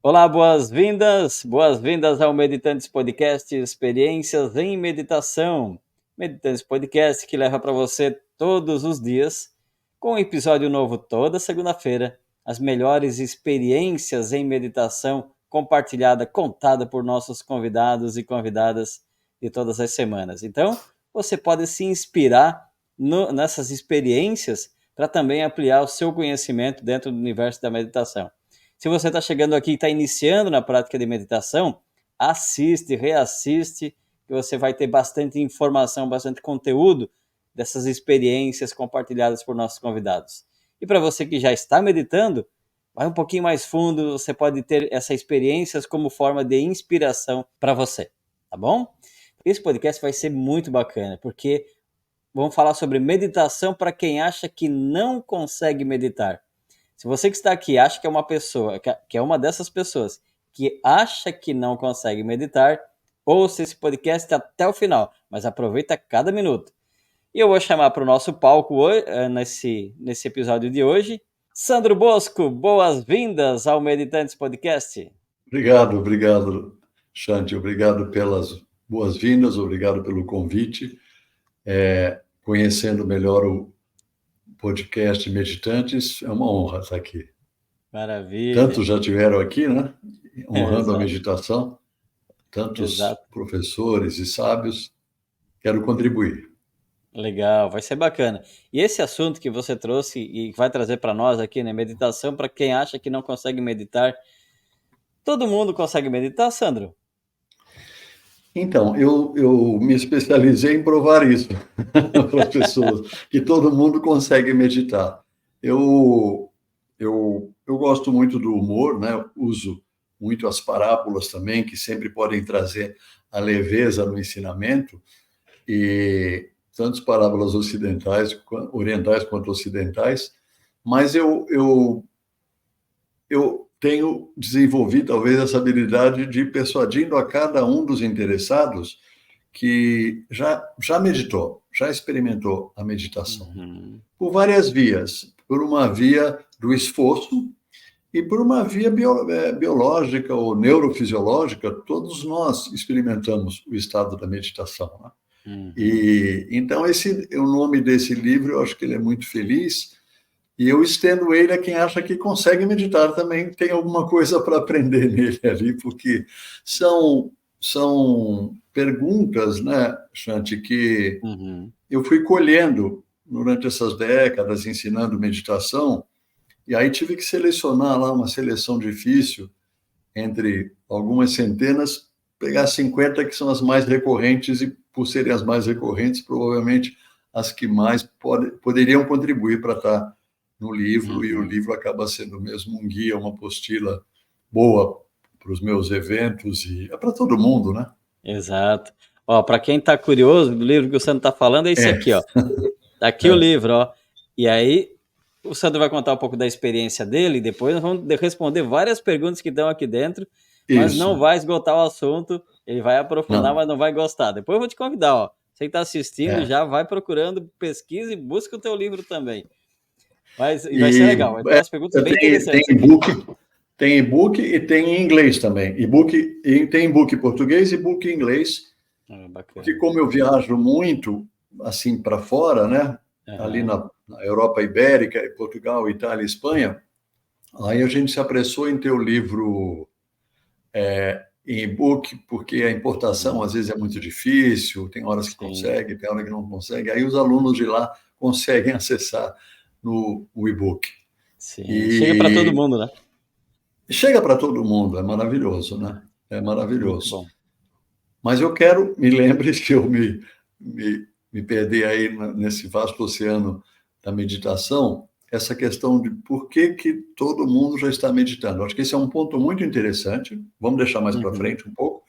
Olá, boas-vindas ao Meditantes Podcast, experiências em meditação. Meditantes Podcast que leva para você todos os dias, com um episódio novo toda segunda-feira, as melhores experiências em meditação compartilhada, contada por nossos convidados e convidadas de todas as semanas. Então, você pode se inspirar nessas experiências para também ampliar o seu conhecimento dentro do universo da meditação. Se você está chegando aqui e está iniciando na prática de meditação, assiste, reassiste, que você vai ter bastante informação, bastante conteúdo dessas experiências compartilhadas por nossos convidados. E para você que já está meditando, vai um pouquinho mais fundo, você pode ter essas experiências como forma de inspiração para você, tá bom? Esse podcast vai ser muito bacana, porque vamos falar sobre meditação para quem acha que não consegue meditar. Se você que está aqui acha que é uma pessoa, que é uma dessas pessoas que acha que não consegue meditar, ouça esse podcast até o final, mas aproveita cada minuto. E eu vou chamar para o nosso palco hoje, nesse episódio de hoje, Sandro Bosco, boas-vindas ao Meditantes Podcast. Obrigado, Shanti. Obrigado pelas boas-vindas, obrigado pelo convite. Conhecendo melhor o podcast Meditantes, é uma honra estar aqui. Maravilha. Tantos já tiveram aqui, né? Honrando Exato. a meditação, tantos Exato. professores e sábios. Quero contribuir. Legal, vai ser bacana. E esse assunto que você trouxe e vai trazer para nós aqui, né? Meditação para quem acha que não consegue meditar. Todo mundo consegue meditar, Sandro? Então, eu me especializei em provar isso para as pessoas, que todo mundo consegue meditar. Eu gosto muito do humor, né? Uso muito as parábolas também, que sempre podem trazer a leveza no ensinamento, e tanto as parábolas orientais quanto ocidentais, mas eu tenho desenvolvido talvez essa habilidade de ir persuadindo a cada um dos interessados que já meditou, já experimentou a meditação, por várias vias. Por uma via do esforço e por uma via biológica ou neurofisiológica. Todos nós experimentamos o estado da meditação, né? E então o nome desse livro, eu acho que ele é muito feliz, e eu estendo ele a quem acha que consegue meditar também, tem alguma coisa para aprender nele ali, porque são perguntas, né, Shanti, que eu fui colhendo durante essas décadas, ensinando meditação, e aí tive que selecionar lá uma seleção difícil, entre algumas centenas, pegar 50 que são as mais recorrentes, e por serem as mais recorrentes, provavelmente as que mais poderiam contribuir para estar no livro, e o livro acaba sendo mesmo um guia, uma apostila boa para os meus eventos, e é para todo mundo, né? Exato. Ó, para quem está curioso do livro que o Sandro está falando, é esse aqui, ó. Tá aqui o livro, ó. E aí, o Sandro vai contar um pouco da experiência dele, e depois nós vamos responder várias perguntas que estão aqui dentro, mas não vai esgotar o assunto, ele vai aprofundar, mas não vai gostar. Depois eu vou te convidar, ó. Você que está assistindo, já vai procurando, pesquisa e busca o teu livro também. Mas vai ser legal, vai ter umas perguntas bem interessantes aqui. Tem e-book e tem em inglês também. Tem e-book em português e e-book em inglês. Porque como eu viajo muito assim para fora, né? Ali na Europa Ibérica, Portugal, Itália, Espanha, aí a gente se apressou em ter o livro em e-book, porque a importação às vezes é muito difícil, tem horas que consegue, tem horas que não consegue. Aí os alunos de lá conseguem acessar no e-book. Sim, chega para todo mundo, né? Chega para todo mundo, é maravilhoso, né? É maravilhoso. Muito bom. Mas me lembre que eu me perdi aí nesse vasto oceano da meditação, essa questão de por que todo mundo já está meditando. Acho que esse é um ponto muito interessante, vamos deixar mais para frente um pouco,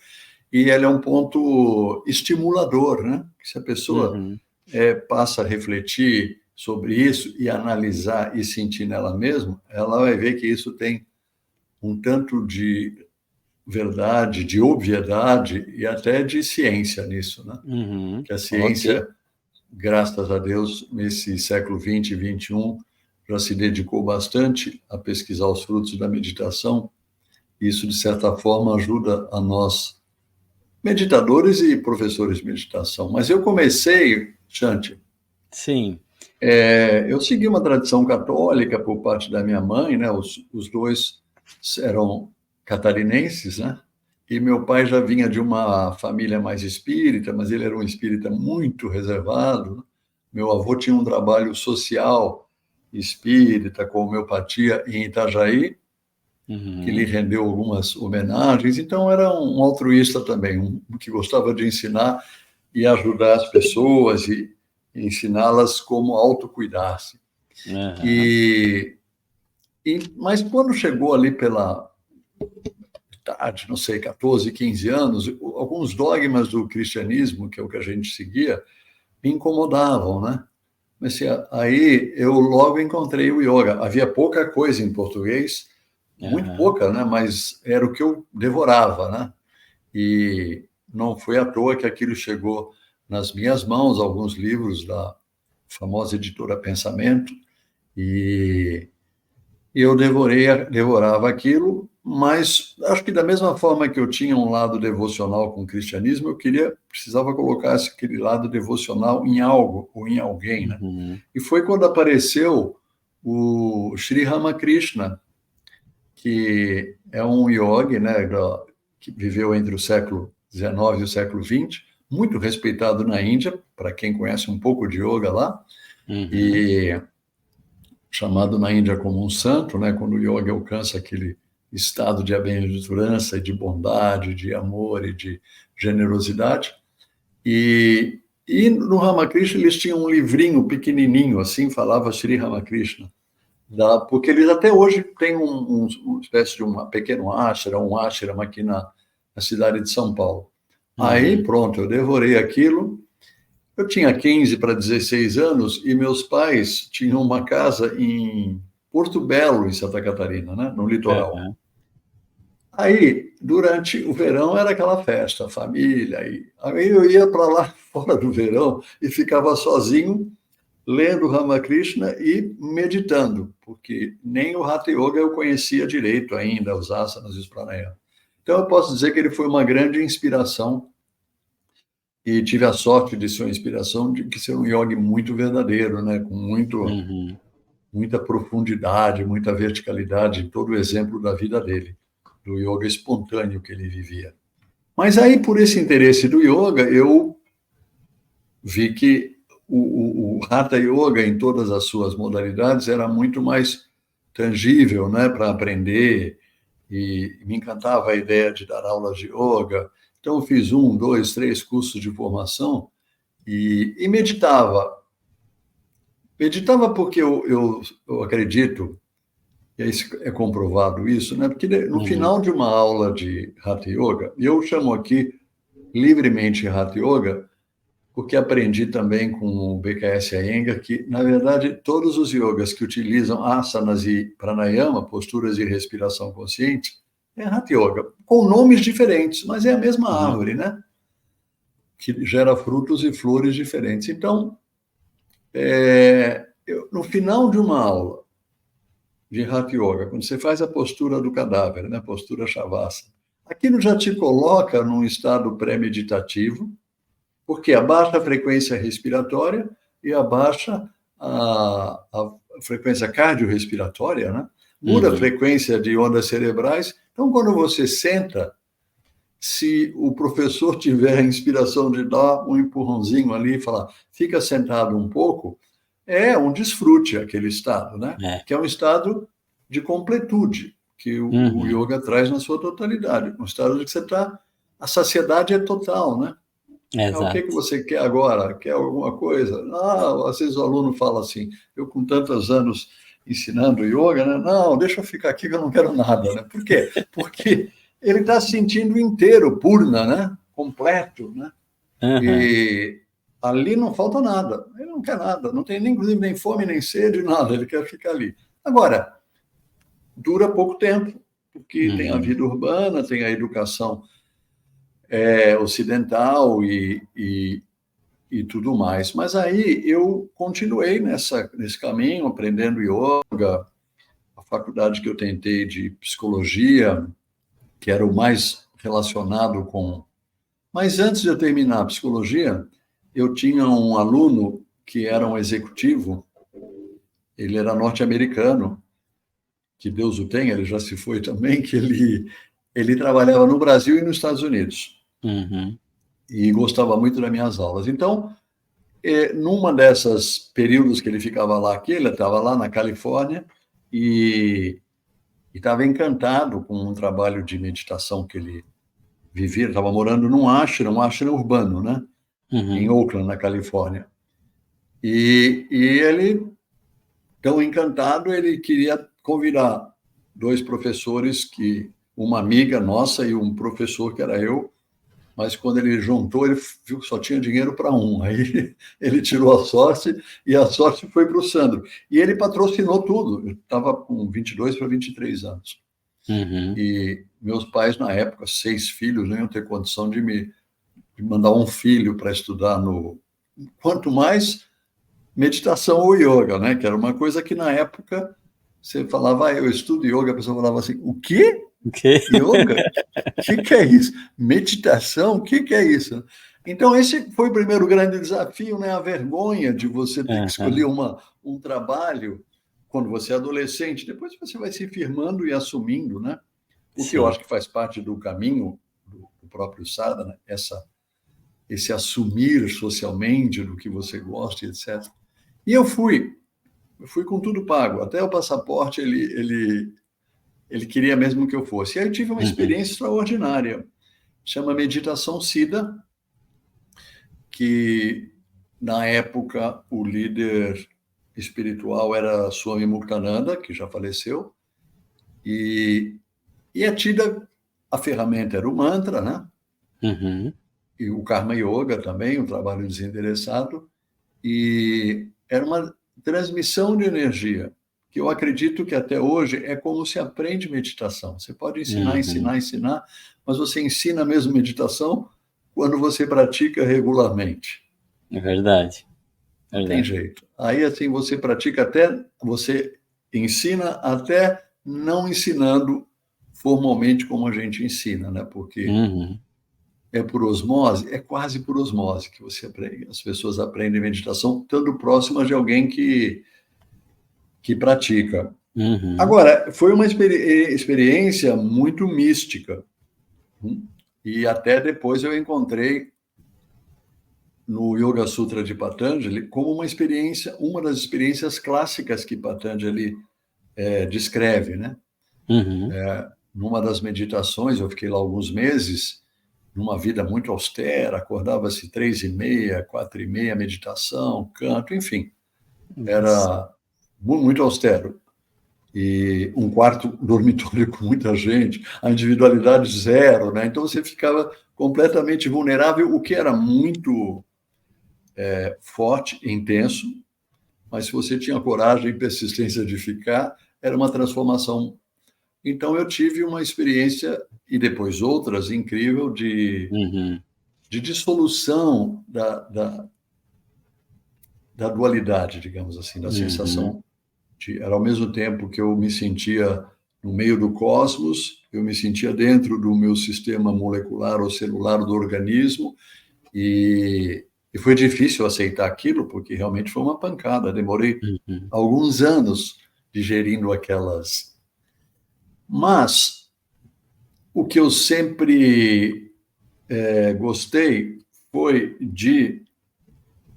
e ele é um ponto estimulador, né? Que se a pessoa passa a refletir sobre isso e analisar e sentir nela mesma, ela vai ver que isso tem um tanto de verdade, de obviedade e até de ciência nisso, né? Que a ciência, graças a Deus, nesse século XX e XXI, já se dedicou bastante a pesquisar os frutos da meditação, Isso, de certa forma, ajuda a nós, meditadores e professores de meditação. Mas eu comecei, Shanti, Sim. eu segui uma tradição católica por parte da minha mãe, né? Os dois eram catarinenses, né? E meu pai já vinha de uma família mais espírita, mas ele era um espírita muito reservado, né? Meu avô tinha um trabalho social espírita, com homeopatia em Itajaí, que lhe Uhum. rendeu algumas homenagens. Então, era um altruísta também, um que gostava de ensinar e ajudar as pessoas e ensiná-las como autocuidar-se. Aham. Mas quando chegou ali pela idade, não sei, 14, 15 anos, alguns dogmas do cristianismo, que é o que a gente seguia, me incomodavam, né? Mas aí eu logo encontrei o yoga. Havia pouca coisa em português, muito Aham. pouca, né? Mas era o que eu devorava, né? E não foi à toa que aquilo chegou nas minhas mãos, alguns livros da famosa editora Pensamento, e eu devorava aquilo, mas acho que da mesma forma que eu tinha um lado devocional com o cristianismo, precisava colocar aquele lado devocional em algo ou em alguém, né? Uhum. E foi quando apareceu o Sri Ramakrishna, que é um yogi, né, que viveu entre o século XIX e o século XX, muito respeitado na Índia, para quem conhece um pouco de yoga lá, Uhum. e chamado na Índia como um santo, né, quando o yogi alcança aquele estado de bem-aventurança e de bondade, de amor e de generosidade. E no Ramakrishna eles tinham um livrinho pequenininho, assim falava Sri Ramakrishna, porque eles até hoje têm uma espécie de um pequeno ashram aqui na cidade de São Paulo. Aí, Uhum. pronto, eu devorei aquilo. Eu tinha 15 para 16 anos e meus pais tinham uma casa em Porto Belo, em Santa Catarina, né, no litoral. Aham. Aí, durante o verão, era aquela festa, família. Aí eu ia para lá fora do verão e ficava sozinho lendo Ramakrishna e meditando, porque nem o Hatha Yoga eu conhecia direito ainda, os asanas e os pranayama. Então, eu posso dizer que ele foi uma grande inspiração e tive a sorte de ser uma inspiração de que ser um yogi muito verdadeiro, né? Com Uhum. muita profundidade, muita verticalidade em todo o exemplo da vida dele, do yoga espontâneo que ele vivia. Mas aí, por esse interesse do yoga, eu vi que o Hatha Yoga, em todas as suas modalidades, era muito mais tangível, né, para aprender, e me encantava a ideia de dar aulas de yoga. Então, eu fiz 1, 2, 3 cursos de formação e meditava. Meditava porque eu acredito, e é comprovado isso, né, porque no Uhum. final de uma aula de Hatha Yoga, e eu chamo aqui livremente Hatha Yoga, porque aprendi também com o BKS Iyengar que, na verdade, todos os yogas que utilizam asanas e pranayama, posturas de respiração consciente, é Hatha Yoga, com nomes diferentes, mas é a mesma árvore, Uhum. né? Que gera frutos e flores diferentes. Então, no final de uma aula de Hatha Yoga, quando você faz a postura do cadáver, né? A postura Shavasana, aquilo já te coloca num estado pré-meditativo, porque abaixa a frequência respiratória e abaixa a frequência cardiorrespiratória, né? Muda a Uhum. frequência de ondas cerebrais. Então, quando você senta, se o professor tiver a inspiração de dar um empurrãozinho ali e falar, fica sentado um pouco, é um desfrute aquele estado, né? É. Que é um estado de completude, que o Uhum. yoga traz na sua totalidade. Um estado de que você está... A saciedade é total, né? O que Exato. você quer agora? Quer alguma coisa? Ah, às vezes o aluno fala assim, eu com tantos anos ensinando yoga, né? Não, deixa eu ficar aqui que eu não quero nada, né? Por quê? Porque ele está se sentindo inteiro, purna, né? Completo, né? Aham. E ali não falta nada. Ele não quer nada, não tem nem, inclusive nem fome, nem sede, nada. Ele quer ficar ali. Agora, dura pouco tempo, porque tem a Uhum. vida urbana, tem a educação ocidental e tudo mais. Mas aí eu continuei nesse caminho, aprendendo yoga, a faculdade que eu tentei de psicologia, que era o mais relacionado com... Mas antes de eu terminar a psicologia, eu tinha um aluno que era um executivo, ele era norte-americano, que Deus o tenha, ele já se foi também, que ele trabalhava no Brasil e nos Estados Unidos, Uhum. e gostava muito das minhas aulas. Então, numa dessas períodos que ele ficava lá, que ele estava lá na Califórnia, e estava encantado com um trabalho de meditação que ele vivia, estava morando num ashram urbano, né? Em Uhum. Oakland, na Califórnia. E ele, tão encantado, ele queria convidar dois professores, uma amiga nossa e um professor que era eu, mas quando ele juntou, ele viu que só tinha dinheiro para um. Aí ele tirou a sorte e a sorte foi para o Sandro. E ele patrocinou tudo. Eu estava com 22 para 23 anos. Uhum. E meus pais, na época, 6 filhos, não iam ter condição de mandar um filho para estudar no... Quanto mais meditação ou yoga, né? Que era uma coisa que, na época, você falava, eu estudo yoga, a pessoa falava assim, o quê? Ok. Yoga? O que é isso? Meditação? O que é isso? Então, esse foi o primeiro grande desafio, né? A vergonha de você ter que escolher Uhum. um trabalho quando você é adolescente. Depois você vai se firmando e assumindo, né? O que eu Sim. acho que faz parte do caminho do próprio sadhana, esse assumir socialmente do que você gosta, etc. E eu fui com tudo pago. Até o passaporte ele queria mesmo que eu fosse. E aí eu tive uma Uhum. experiência extraordinária. Chama Meditação Siddha, que na época o líder espiritual era Swami Muktananda, que já faleceu, e é tida, a ferramenta era o mantra, né? Uhum. E o Karma Yoga também, o trabalho desinteressado, e era uma transmissão de energia, que eu acredito que até hoje é como se aprende meditação. Você pode ensinar, Uhum. ensinar, ensinar, mas você ensina mesmo meditação quando você pratica regularmente. É verdade. Não tem Verdade. jeito. Aí, assim, você pratica até, você ensina até não ensinando formalmente como a gente ensina, né? Porque Uhum. é por osmose, é quase por osmose que você aprende. As pessoas aprendem meditação estando próximas de alguém que pratica. Uhum. Agora, foi uma experiência muito mística. E até depois eu encontrei no Yoga Sutra de Patanjali como uma experiência, uma das experiências clássicas que Patanjali descreve, né? Uhum. Numa das meditações, eu fiquei lá alguns meses, numa vida muito austera, acordava-se 3h30, 4h30, meditação, canto, enfim, Nossa. era muito austero. E um quarto dormitório com muita gente, a individualidade zero, né? Então você ficava completamente vulnerável, o que era muito forte e intenso, mas se você tinha coragem e persistência de ficar, era uma transformação. Então eu tive uma experiência, e depois outras, incrível, Uhum. de dissolução da dualidade, digamos assim, da Uhum. sensação era ao mesmo tempo que eu me sentia no meio do cosmos, eu me sentia dentro do meu sistema molecular ou celular do organismo, e foi difícil aceitar aquilo, porque realmente foi uma pancada. Demorei Uhum. alguns anos digerindo aquelas. Mas o que eu sempre gostei foi de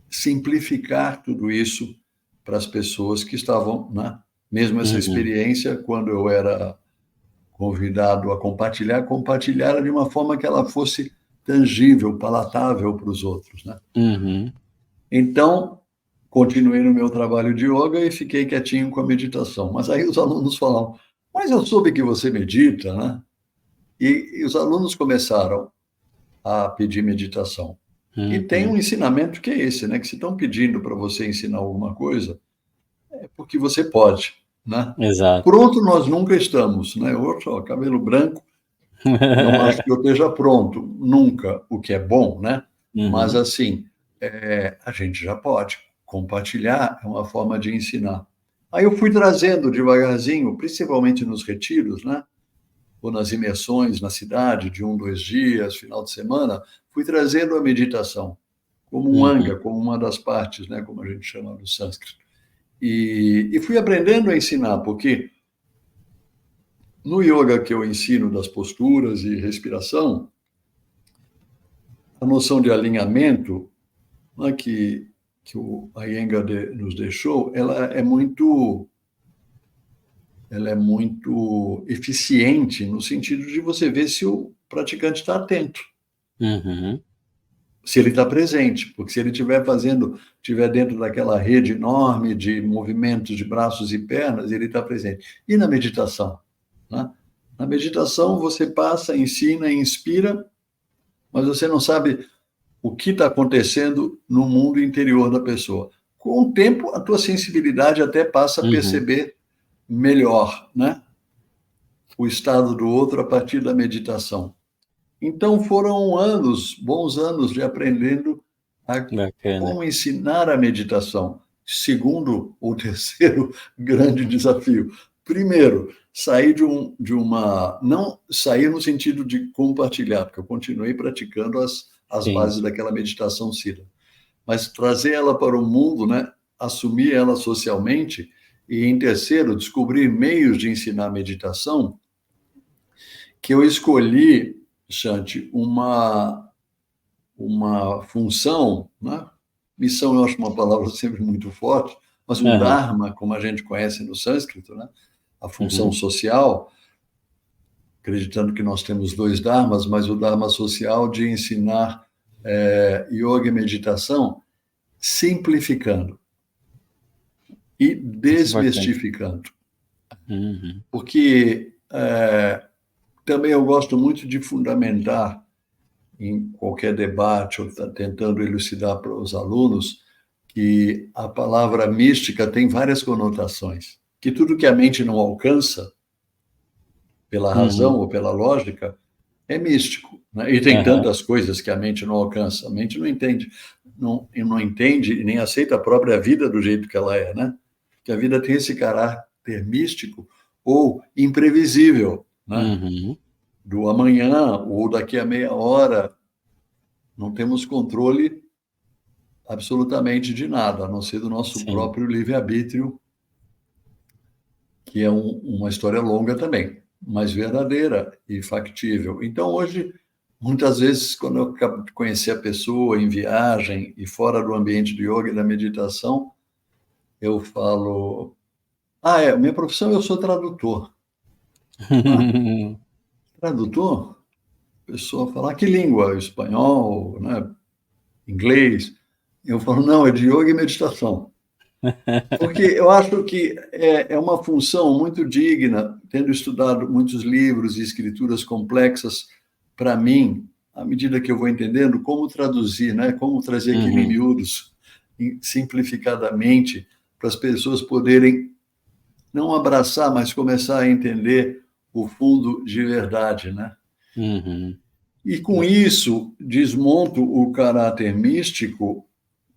simplificar tudo isso para as pessoas que estavam, né? Mesmo essa Uhum. experiência, quando eu era convidado a compartilhar de uma forma que ela fosse tangível, palatável para os outros, né? Uhum. Então, continuei no meu trabalho de yoga e fiquei quietinho com a meditação. Mas aí os alunos falavam, mas eu soube que você medita, né? E os alunos começaram a pedir meditação. E tem um Uhum. ensinamento que é esse, né? Que se estão pedindo para você ensinar alguma coisa, é porque você pode, né? Exato. Pronto, nós nunca estamos, né? Outro, ó, cabelo branco, não acho que eu esteja pronto, nunca, o que é bom, né? Mas, Uhum. assim, a gente já pode. Compartilhar é uma forma de ensinar. Aí eu fui trazendo devagarzinho, principalmente nos retiros, né? ou nas imersões na cidade, de 1, 2 dias, final de semana, fui trazendo a meditação como um anga, como uma das partes, né, como a gente chama no sânscrito. E fui aprendendo a ensinar, porque no yoga que eu ensino das posturas e respiração, a noção de alinhamento, né, que o Iyengar nos deixou, ela é muito eficiente no sentido de você ver se o praticante está atento, se ele está presente, porque se ele estiver dentro daquela rede enorme de movimentos de braços e pernas, ele está presente. E na meditação? Né? Na meditação você passa, ensina, inspira, mas você não sabe o que está acontecendo no mundo interior da pessoa. Com o tempo, a tua sensibilidade até passa a perceber melhor, né, o estado do outro a partir da meditação. Então, foram bons anos de aprendendo como ensinar a meditação. Segundo ou terceiro grande desafio. Primeiro, sair não sair no sentido de compartilhar, porque eu continuei praticando as bases daquela meditação Siddha, mas trazer ela para o mundo, né, assumir ela socialmente. E, em terceiro, descobrir meios de ensinar meditação, que eu escolhi, Shanti, uma função, né? Missão eu acho uma palavra sempre muito forte, mas o Dharma, como a gente conhece no sânscrito, né? A função social, acreditando que nós temos 2 Dharmas, mas o Dharma social de ensinar yoga e meditação, simplificando e desmistificando. Porque também eu gosto muito de fundamentar em qualquer debate, ou tentando elucidar para os alunos, que a palavra mística tem várias conotações, que tudo que a mente não alcança, pela razão ou pela lógica, é místico, né? E tem tantas coisas que a mente não alcança, a mente não entende, não entende e nem aceita a própria vida do jeito que ela é, né? Que a vida tem esse caráter místico ou imprevisível, né? Do amanhã ou daqui a meia hora, não temos controle absolutamente de nada, a não ser do nosso próprio livre-arbítrio, que é uma história longa também, mas verdadeira e factível. Então, hoje, muitas vezes, quando eu acabo de conhecer a pessoa em viagem e fora do ambiente do yoga e da meditação, eu falo, minha profissão, eu sou tradutor. Tradutor? A pessoa fala, que língua? Espanhol, né? Inglês? Eu falo, não, é de yoga e meditação. Porque eu acho que é uma função muito digna, tendo estudado muitos livros e escrituras complexas, para mim, à medida que eu vou entendendo, como traduzir, né? Como trazer aquilo em miúdos, simplificadamente, para as pessoas poderem não abraçar, mas começar a entender o fundo de verdade, né? E com isso, desmonto o caráter místico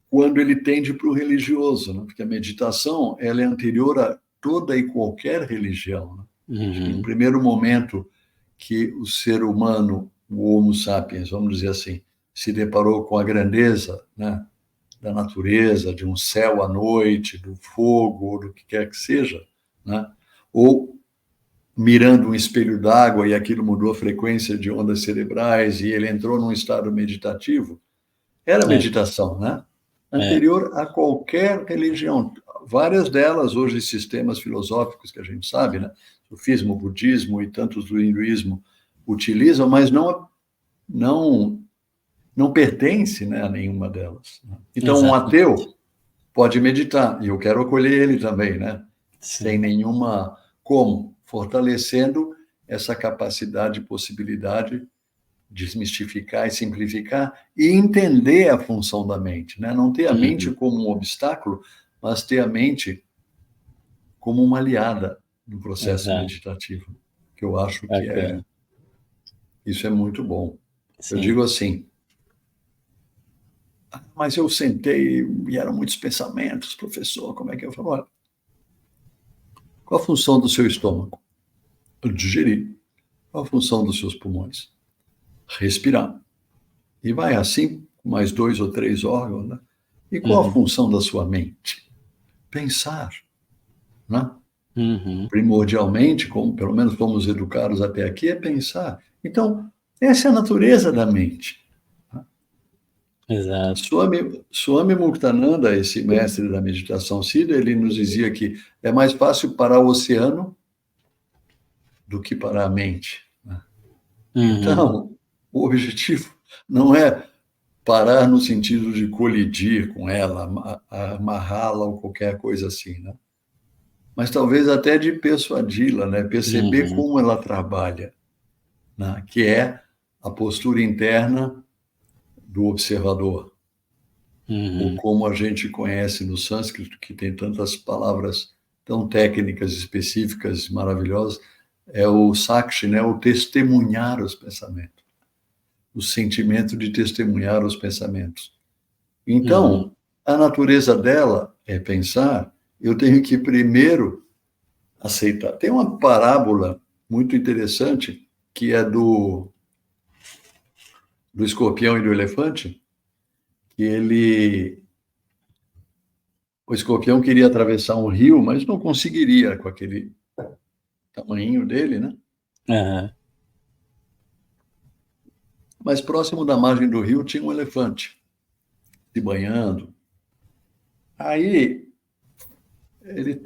quando ele tende para o religioso, né? Porque a meditação ela é anterior a toda e qualquer religião. Né? No primeiro momento que o ser humano, o Homo sapiens, vamos dizer assim, se deparou com a grandeza, né, da natureza, de um céu à noite, do fogo, ou do que quer que seja, né? Ou mirando um espelho d'água e aquilo mudou a frequência de ondas cerebrais e ele entrou num estado meditativo, era meditação, né? Anterior a qualquer religião. Várias delas, hoje, sistemas filosóficos que a gente sabe, né? Sufismo, budismo e tantos do hinduísmo utilizam, mas não pertence, né, a nenhuma delas. Então, um ateu pode meditar, e eu quero acolher ele também, né? Sem nenhuma... Como? Fortalecendo essa capacidade e possibilidade de desmistificar e simplificar e entender a função da mente, né? Não ter a mente como um obstáculo, mas ter a mente como uma aliada no processo meditativo, que eu acho que isso é muito bom. Sim. Eu digo assim, mas eu sentei e eram muitos pensamentos, professor, como é que eu falo? Olha, qual a função do seu estômago? Digerir. Qual a função dos seus pulmões? Respirar. E vai assim, com mais 2 ou 3 órgãos, né? E qual a função da sua mente? Pensar, né? Primordialmente, como pelo menos fomos educados até aqui, é pensar. Então, essa é a natureza da mente. Exato. Swami Muktananda, esse mestre da meditação Siddha, ele nos dizia que é mais fácil parar o oceano do que parar a mente. Então, o objetivo não é parar no sentido de colidir com ela, amarrá-la ou qualquer coisa assim, né? Mas talvez até de persuadi-la, né? Perceber como ela trabalha, né? Que é a postura interna do observador, ou como a gente conhece no sânscrito, que tem tantas palavras tão técnicas, específicas, maravilhosas, é o sakshi, né? O testemunhar os pensamentos, o sentimento de testemunhar os pensamentos. Então, a natureza dela é pensar, eu tenho que primeiro aceitar. Tem uma parábola muito interessante, que é do escorpião e do elefante, que o escorpião queria atravessar um rio, mas não conseguiria com aquele tamanhinho dele, né? Mas próximo da margem do rio tinha um elefante se banhando. Aí ele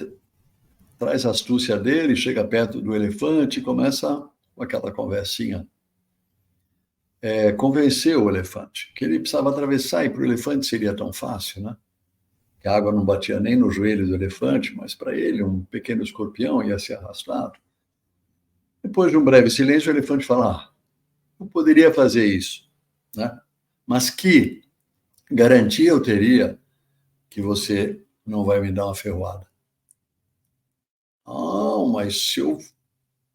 traz a astúcia dele, chega perto do elefante e começa com aquela conversinha. Convencer o elefante que ele precisava atravessar, e para o elefante seria tão fácil, né? Que a água não batia nem no joelho do elefante, mas para ele, um pequeno escorpião ia ser arrastado. Depois de um breve silêncio, o elefante fala: eu poderia fazer isso, né? Mas que garantia eu teria que você não vai me dar uma ferroada? Ah, mas se eu...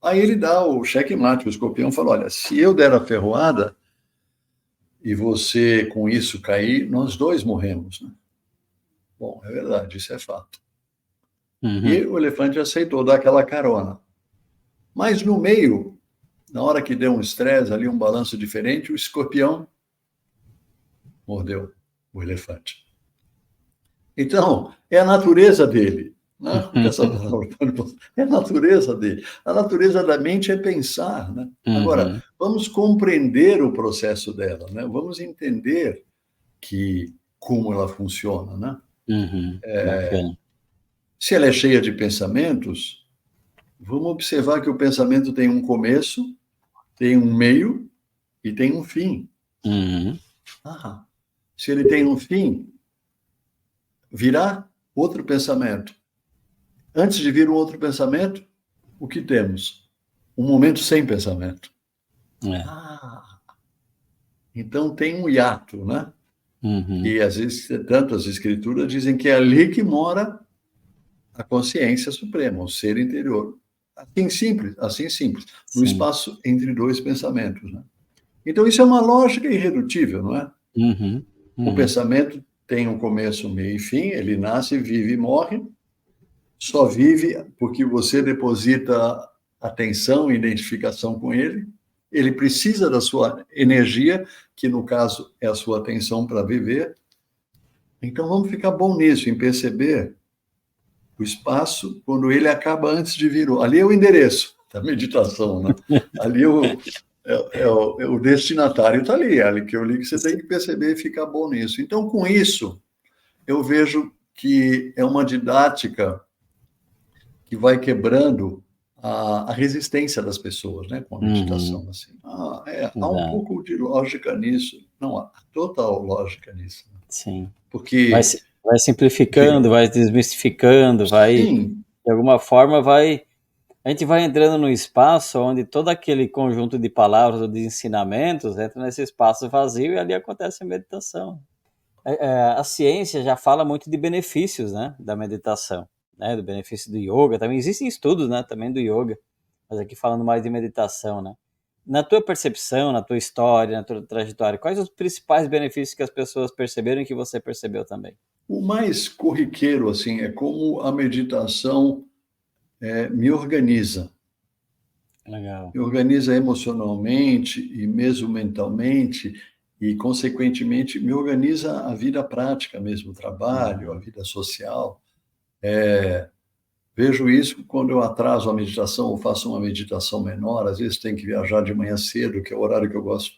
Aí ele dá o checkmate, o escorpião fala: olha, se eu der a ferroada e você com isso cair, nós dois morremos, né? Bom, é verdade, isso é fato. E o elefante aceitou dar aquela carona. Mas no meio, na hora que deu um estresse ali, um balanço diferente, o escorpião mordeu o elefante. Então, é a natureza dele. Né? É a natureza dele. A natureza da mente é pensar. Né? Agora, vamos compreender o processo dela. Né? Vamos entender como ela funciona. Né? Bacana. Se ela é cheia de pensamentos, vamos observar que o pensamento tem um começo, tem um meio e tem um fim. Se ele tem um fim, virá outro pensamento. Antes de vir um outro pensamento, o que temos? Um momento sem pensamento. Então tem um hiato, né? E às vezes, tantas escrituras dizem que é ali que mora a consciência suprema, o ser interior. Assim simples, no espaço entre dois pensamentos. Né? Então isso é uma lógica irredutível, não é? O pensamento tem um começo, meio e fim, ele nasce, vive e morre, só vive porque você deposita atenção e identificação com ele, ele precisa da sua energia, que no caso é a sua atenção para viver. Então vamos ficar bom nisso, em perceber o espaço quando ele acaba antes de vir. Ali é o endereço da meditação, né? Ali o destinatário está ali que eu li que você tem que perceber e ficar bom nisso. Então, com isso, eu vejo que é uma didática que vai quebrando a resistência das pessoas, né, com a meditação. Assim. Há um pouco de lógica nisso. Não, há total lógica nisso. Sim. Porque... Vai simplificando, vai desmistificando, de alguma forma, a gente vai entrando num espaço onde todo aquele conjunto de palavras ou de ensinamentos entra nesse espaço vazio e ali acontece a meditação. A ciência já fala muito de benefícios, né, da meditação, né, do benefício do yoga. Também existem estudos, né, também do yoga, mas aqui falando mais de meditação, né. Na tua percepção, na tua história, na tua trajetória, quais os principais benefícios que as pessoas perceberam e que você percebeu também? O mais corriqueiro, assim, é como a meditação me organiza. Legal. Me organiza emocionalmente e mesmo mentalmente e, consequentemente, me organiza a vida prática mesmo, o trabalho, a vida social. Vejo isso quando eu atraso a meditação ou faço uma meditação menor, às vezes tem que viajar de manhã cedo, que é o horário que eu gosto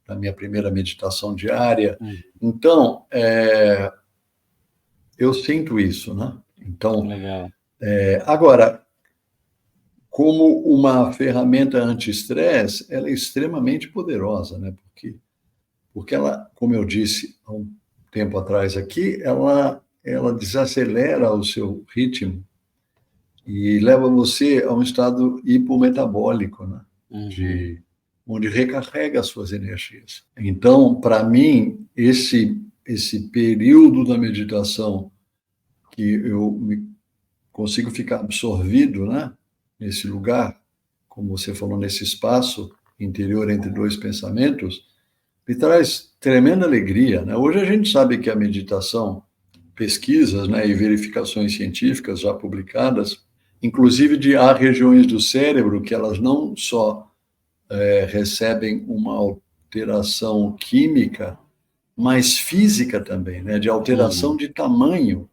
da minha primeira meditação diária. Hum, Então, eu sinto isso, né? Então, legal. agora, como uma ferramenta anti-estresse, ela é extremamente poderosa, né? Porque ela, como eu disse há um tempo atrás aqui, ela desacelera o seu ritmo e leva você a um estado hipometabólico, né? Uhum. Onde recarrega as suas energias. Então, para mim, esse período da meditação que consigo ficar absorvido, né? Nesse lugar, como você falou, nesse espaço interior entre dois pensamentos, me traz tremenda alegria, né? Hoje a gente sabe que a meditação, pesquisas, né, e verificações científicas já publicadas, inclusive de há regiões do cérebro que elas não só recebem uma alteração química, mas física também, né, de alteração Uhum. de tamanho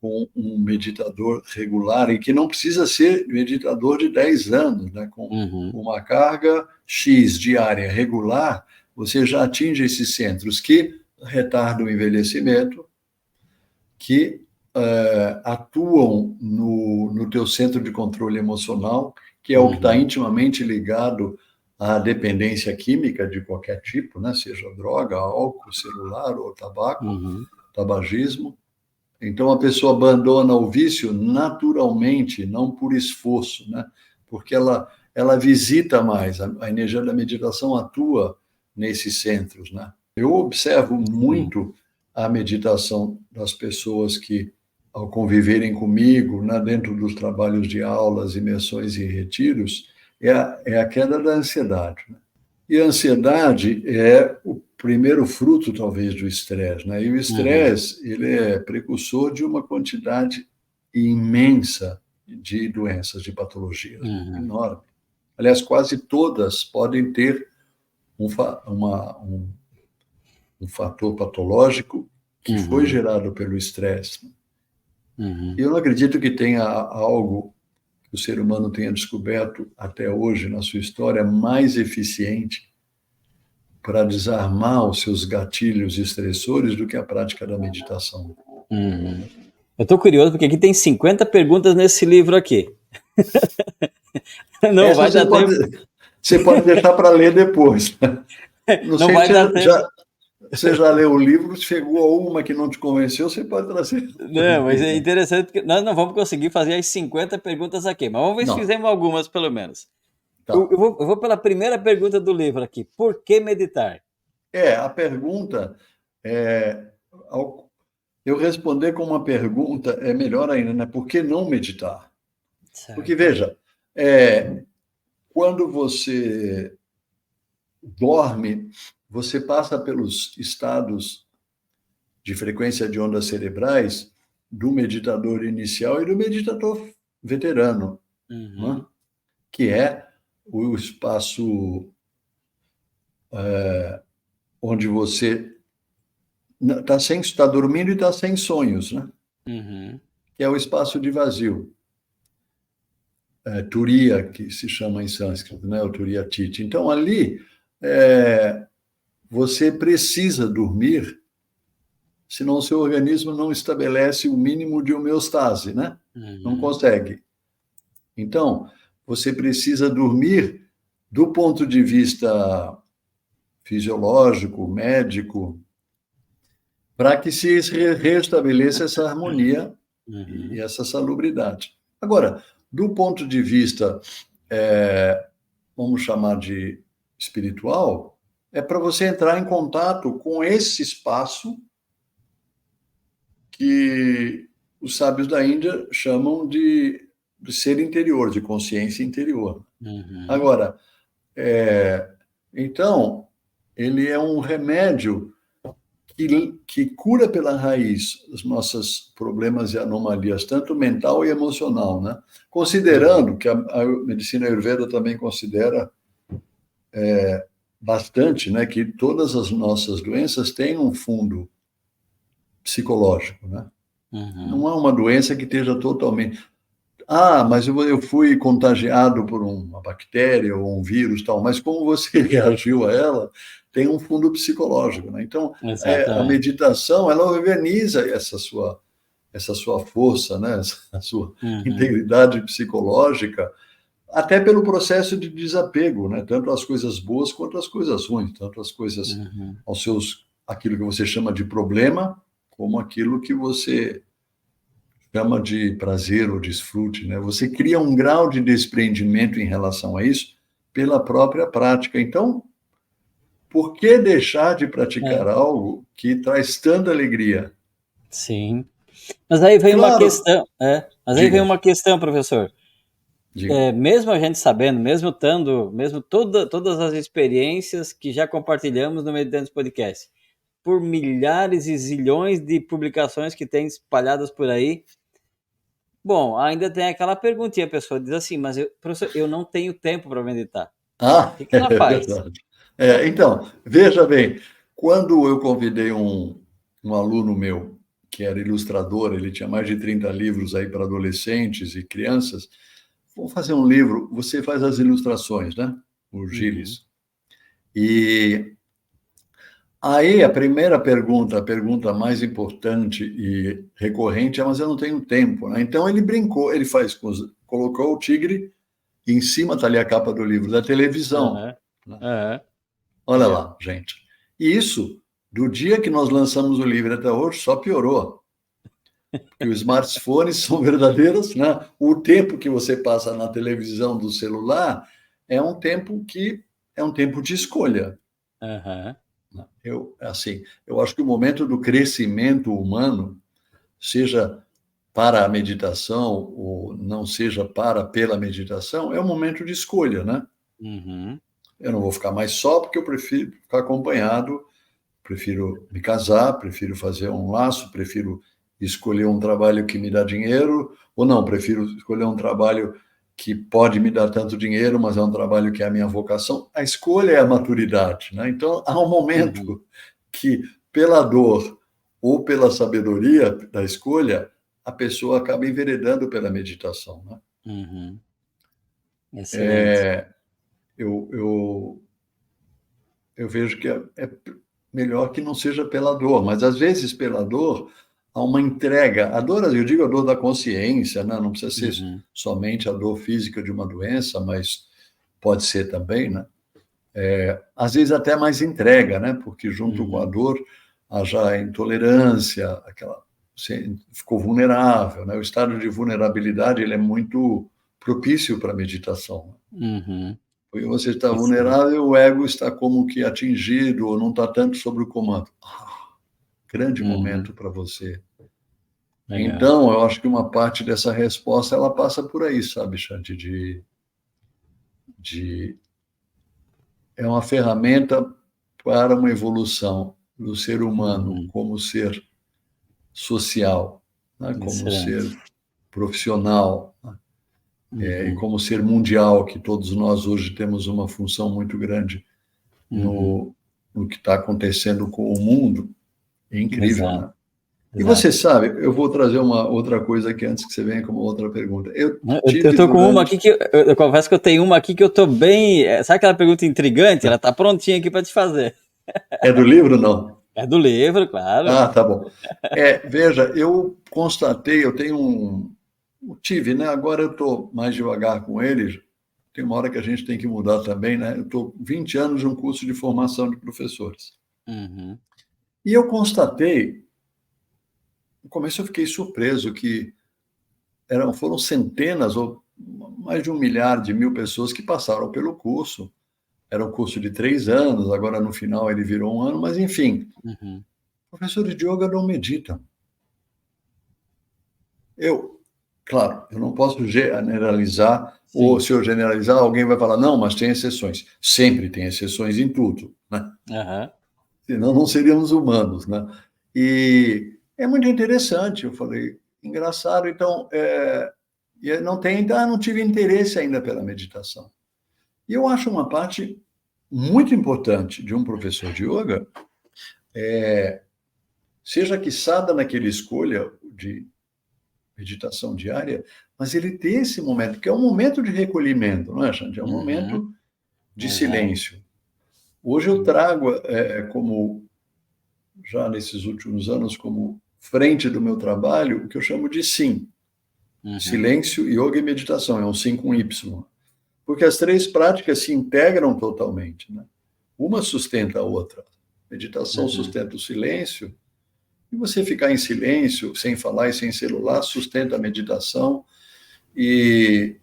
com um meditador regular, e que não precisa ser meditador de 10 anos, né, com Uhum. uma carga X diária regular, você já atinge esses centros que retardam o envelhecimento, que atuam no teu centro de controle emocional, que é o que está Uhum. intimamente ligado à dependência química de qualquer tipo, né? Seja droga, álcool, celular ou tabaco, Uhum. tabagismo. Então a pessoa abandona o vício naturalmente, não por esforço, né? Porque ela visita mais, a energia da meditação atua nesses centros, né? Eu observo Sim. muito a meditação das pessoas que, ao conviverem comigo, né, dentro dos trabalhos de aulas, imersões e retiros, é a queda da ansiedade, né? E a ansiedade é o primeiro fruto, talvez, do estresse, né? E o Uhum. estresse, ele é precursor de uma quantidade imensa de doenças, de patologias, Uhum. enorme. Aliás, quase todas podem ter um fator patológico que foi Uhum. gerado pelo estresse. E Uhum. eu não acredito que tenha algo que o ser humano tenha descoberto até hoje na sua história mais eficiente para desarmar os seus gatilhos estressores do que a prática da meditação. Uhum. Eu tô curioso porque aqui tem 50 perguntas nesse livro aqui. Não Essa vai dar tempo. você pode deixar para ler depois. Não Não sei vai se dar tempo. você já leu o livro, chegou a uma que não te convenceu, você pode trazer outra Não, mas aqui. é interessante porque nós não vamos conseguir fazer as 50 perguntas aqui, mas vamos ver se Não, fizemos algumas pelo menos. Eu, tá. eu vou, eu vou pela primeira pergunta do livro aqui. Por que meditar? A pergunta é, eu responder com uma pergunta é melhor ainda, né? Por que não meditar? Porque, Certo. veja, quando você dorme, você passa pelos estados de frequência de ondas cerebrais do meditador inicial e do meditador veterano, né? Uhum. Que é o espaço onde você está dormindo e está sem sonhos, né? Uhum. Que é o espaço de vazio. Turiya, que se chama em sânscrito, né? O Turiya Titi. Então, ali, você precisa dormir, senão o seu organismo não estabelece o mínimo de homeostase, né? Não Uhum. consegue. Então, você precisa dormir do ponto de vista fisiológico, médico, para que se restabeleça essa harmonia e Uhum. essa salubridade. Agora, do ponto de vista, vamos chamar de espiritual, é para você entrar em contato com esse espaço que os sábios da Índia chamam de ser interior, de consciência interior. Uhum. Agora, então, ele é um remédio que cura pela raiz os nossos problemas e anomalias, tanto mental e emocional, né? Considerando que a medicina Ayurveda também considera bastante, né, que todas as nossas doenças têm um fundo psicológico, né? Não é uma doença que esteja totalmente... Ah, mas eu fui contagiado por uma bactéria ou um vírus, tal, mas como você reagiu a ela, tem um fundo psicológico, né? Então, a Exatamente. meditação, ela organiza essa sua força, né? Essa sua integridade psicológica, até pelo processo de desapego, né? Tanto as coisas boas quanto as coisas ruins, tanto as coisas aquilo que você chama de problema, como aquilo que você chama de prazer ou desfrute, né? Você cria um grau de desprendimento em relação a isso pela própria prática. Então, por que deixar de praticar algo que traz tanta alegria? Sim. Mas aí vem uma Claro, questão, diga, professor. diga. Mesmo a gente sabendo, mesmo todas as experiências que já compartilhamos no Meditantes Podcast, por milhares e zilhões de publicações que tem espalhadas por aí, bom, ainda tem aquela perguntinha, a pessoa diz assim, mas professor, eu não tenho tempo para meditar. Ah, O que é ela faz? verdade. Então, veja bem, quando eu convidei um aluno meu, que era ilustrador, ele tinha mais de 30 livros aí para adolescentes e crianças, vamos fazer um livro, você faz as ilustrações, né? O Gilles. E aí a primeira pergunta, a pergunta mais importante e recorrente é, mas eu não tenho tempo, né? Então ele brincou, colocou o tigre em cima, está ali a capa do livro, da televisão. Olha Aí, ó. lá, gente. E isso, do dia que nós lançamos o livro até hoje, só piorou. Porque os smartphones são verdadeiros, né? O tempo que você passa na televisão do celular é um tempo de escolha. Eu acho que o momento do crescimento humano, seja para a meditação ou não seja pela meditação, é um momento de escolha, né? Eu não vou ficar mais só porque eu prefiro ficar acompanhado, prefiro me casar, prefiro fazer um laço, prefiro escolher um trabalho que me dá dinheiro, ou não, prefiro escolher um trabalho que pode me dar tanto dinheiro, mas é um trabalho que é a minha vocação. A escolha é a maturidade, né? Então, há um momento que, pela dor ou pela sabedoria da escolha, a pessoa acaba enveredando pela meditação, né? Excelente. Eu vejo que é melhor que não seja pela dor, mas às vezes pela dor há uma entrega. A dor, eu digo a dor da consciência, né? Não precisa ser somente a dor física de uma doença, mas pode ser também, né? Às vezes até mais entrega, né? Porque junto com a dor há já a intolerância, você ficou vulnerável, né? O estado de vulnerabilidade ele é muito propício para a meditação. Porque você está vulnerável, o ego está como que atingido, ou não está tanto sobre o comando. Grande momento para você. Legal. Então, eu acho que uma parte dessa resposta, ela passa por aí, sabe, Shanti? É uma ferramenta para uma evolução do ser humano como ser social, né? Como ser profissional, né? E como ser mundial, que todos nós hoje temos uma função muito grande no que está acontecendo com o mundo. É incrível, né? E você sabe, eu vou trazer uma outra coisa aqui antes que você venha com uma outra pergunta. Eu tô com uma aqui que eu confesso que eu tenho uma aqui que eu tô bem. Sabe aquela pergunta intrigante? Ela tá prontinha aqui para te fazer. É do livro, não? É do livro, claro. Ah, tá bom. Veja, eu constatei, tive, né? Agora eu estou mais devagar com eles. Tem uma hora que a gente tem que mudar também, né? Eu estou 20 anos num curso de formação de professores. E eu constatei, no começo eu fiquei surpreso que foram centenas ou mais de 1 milhar de mil pessoas que passaram pelo curso. Era um curso de 3 anos, agora no final ele virou 1 ano, mas enfim. Professores de yoga não meditam. Claro, eu não posso generalizar, ou se eu generalizar, alguém vai falar, não, mas tem exceções. Sempre tem exceções em tudo, né? senão não seríamos humanos, né? E é muito interessante, eu falei, engraçado, então, não tive interesse ainda pela meditação. E eu acho uma parte muito importante de um professor de yoga, seja quiçada naquela escolha de meditação diária, mas ele ter esse momento, que é um momento de recolhimento, não é, Xande? É um momento de silêncio. Hoje eu trago, como, já nesses últimos anos, como frente do meu trabalho, o que eu chamo de SIM. Silêncio, yoga e meditação, é um SIM com Y. Porque as três práticas se integram totalmente, né? Uma sustenta a outra. Meditação sustenta o silêncio, e você ficar em silêncio, sem falar e sem celular, sustenta a meditação. E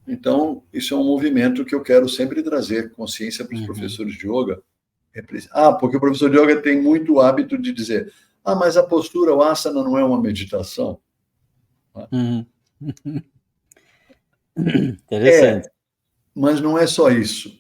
então, isso é um movimento que eu quero sempre trazer consciência para os professores de yoga. Porque o professor de yoga tem muito hábito de dizer: mas a postura, o asana, não é uma meditação? Interessante. Mas não é só isso.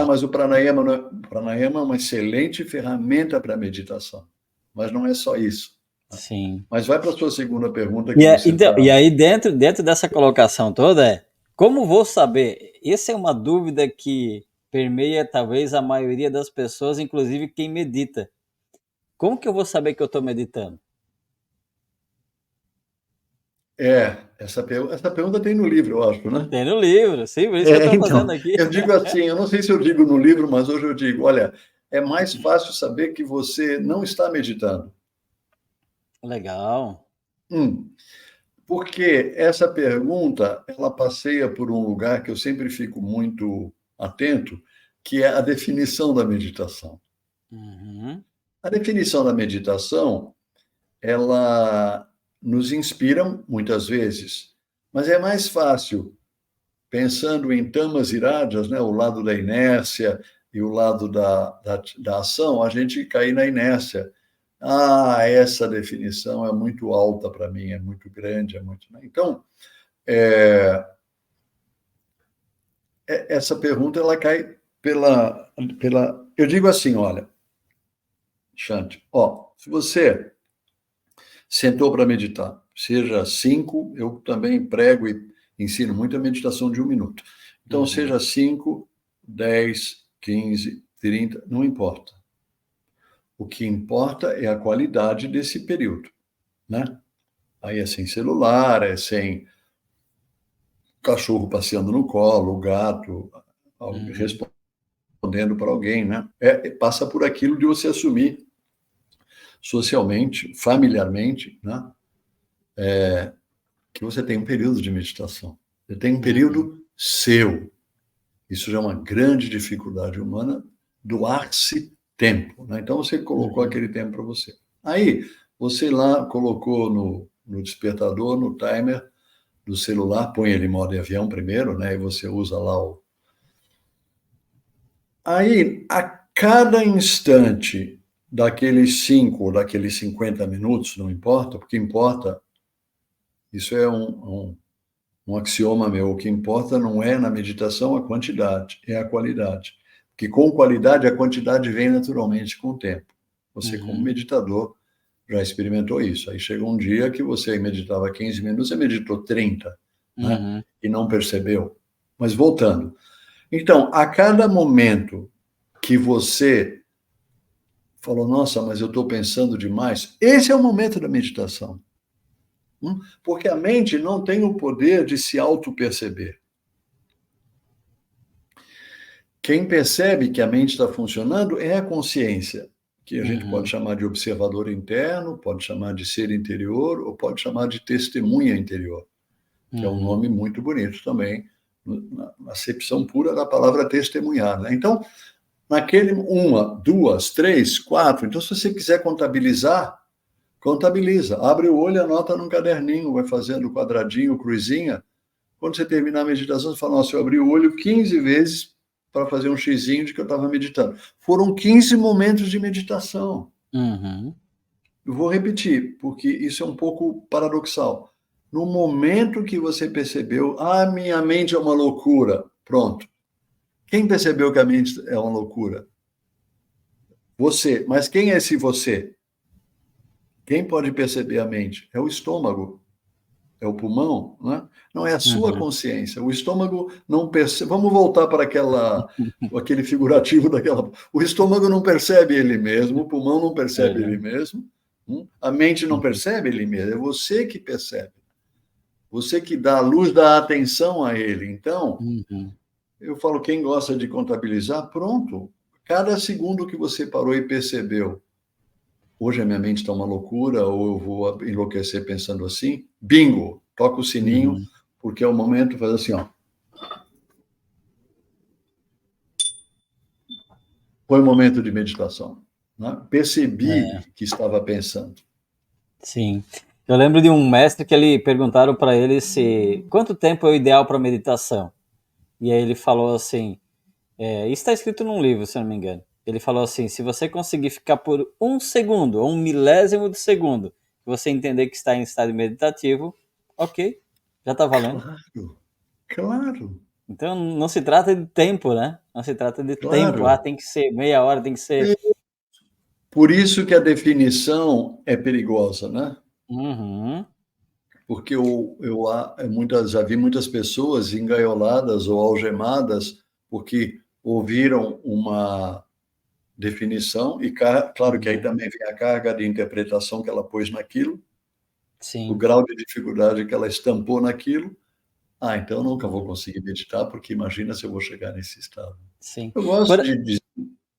Mas o pranayama, pranayama é uma excelente ferramenta para meditação, mas não é só isso. Sim. Mas vai para a sua segunda pergunta. E aí, dentro dessa colocação toda, como vou saber? Essa é uma dúvida que permeia talvez a maioria das pessoas, inclusive quem medita. Como que eu vou saber que eu estou meditando? Essa pergunta tem no livro, eu acho, né? Tem no livro, sim, por isso que eu estou fazendo aqui. Eu digo assim, eu não sei se eu digo no livro, mas hoje eu digo, olha, é mais fácil saber que você não está meditando. Legal. Porque essa pergunta, ela passeia por um lugar que eu sempre fico muito atento, que é a definição da meditação. A definição da meditação, ela nos inspira muitas vezes, mas é mais fácil, pensando em tamas iradas, né, o lado da inércia e o lado da ação, a gente cair na inércia. Essa definição é muito alta para mim, é muito grande, é muito... Então, essa pergunta, ela cai pela... Eu digo assim, olha, Xande, se você sentou para meditar, seja 5, eu também prego e ensino muito a meditação de 1 minuto. Então, seja 5, 10, 15, 30, não importa. O que importa é a qualidade desse período, né? Aí é sem celular, é sem cachorro passeando no colo, o gato respondendo para alguém, né? Passa por aquilo de você assumir socialmente, familiarmente, né? Que você tem um período de meditação. Você tem um período seu. Isso já é uma grande dificuldade humana, doar-se tempo, né? Então, você colocou aquele tempo para você. Aí, você lá colocou no despertador, no timer do celular, põe ele em modo avião primeiro, né? E você usa lá o... Aí, a cada instante daqueles 5 ou daqueles 50 minutos, não importa, porque importa, isso é um axioma meu, o que importa não é na meditação a quantidade, é a qualidade. Porque com qualidade, a quantidade vem naturalmente com o tempo. Você, como meditador, já experimentou isso. Aí chega um dia que você meditava 15 minutos, você meditou 30, né? E não percebeu. Mas voltando. Então, a cada momento que você falou, nossa, mas eu estou pensando demais, esse é o momento da meditação. Porque a mente não tem o poder de se auto-perceber. Quem percebe que a mente está funcionando é a consciência, que a gente pode chamar de observador interno, pode chamar de ser interior, ou pode chamar de testemunha interior, que é um nome muito bonito também, na acepção pura da palavra testemunhar, né? Então, naquele 1, 2, 3, 4, então se você quiser contabilizar, contabiliza, abre o olho, anota num caderninho, vai fazendo quadradinho, cruzinha. Quando você terminar a meditação, você fala, nossa, eu abri o olho 15 vezes para fazer um xizinho de que eu estava meditando. Foram 15 momentos de meditação. Eu vou repetir, porque isso é um pouco paradoxal. No momento que você percebeu, minha mente é uma loucura, pronto. Quem percebeu que a mente é uma loucura? Você. Mas quem é esse você? Quem pode perceber a mente? É o estômago, é o pulmão, né? Não é a sua Uhum. consciência. O estômago não percebe. Vamos voltar para aquele figurativo daquela. O estômago não percebe ele mesmo, o pulmão não percebe ele É. mesmo, a mente não Uhum. percebe ele mesmo. É você que percebe. Você que dá a luz da atenção a ele. Então, Uhum. eu falo, quem gosta de contabilizar, pronto. Cada segundo que você parou e percebeu, hoje a minha mente está uma loucura, ou eu vou enlouquecer pensando assim, bingo, toca o sininho, Uhum. porque é o momento de fazer assim, ó. Foi o momento de meditação. Né? É, Percebi que estava pensando. sim. Eu lembro de um mestre que ele perguntaram para ele se quanto tempo é o ideal para meditação. E aí ele falou assim, isso está escrito num livro, se eu não me engano. Ele falou assim, se você conseguir ficar por um segundo, ou um milésimo de segundo, você entender que está em estado meditativo, ok, já está valendo. Claro, claro, Então não se trata de tempo, né? Não se trata de tempo. Ah, claro. tem que ser meia hora, tem que ser. Por isso que a definição é perigosa, né? Uhum, Porque já vi muitas pessoas engaioladas ou algemadas porque ouviram uma definição, e claro que aí uhum, também vem a carga de interpretação que ela pôs naquilo, o sim, grau de dificuldade que ela estampou naquilo. Ah, então eu nunca vou uhum, conseguir meditar, porque imagina se eu vou chegar nesse estado. sim. Eu gosto Por, de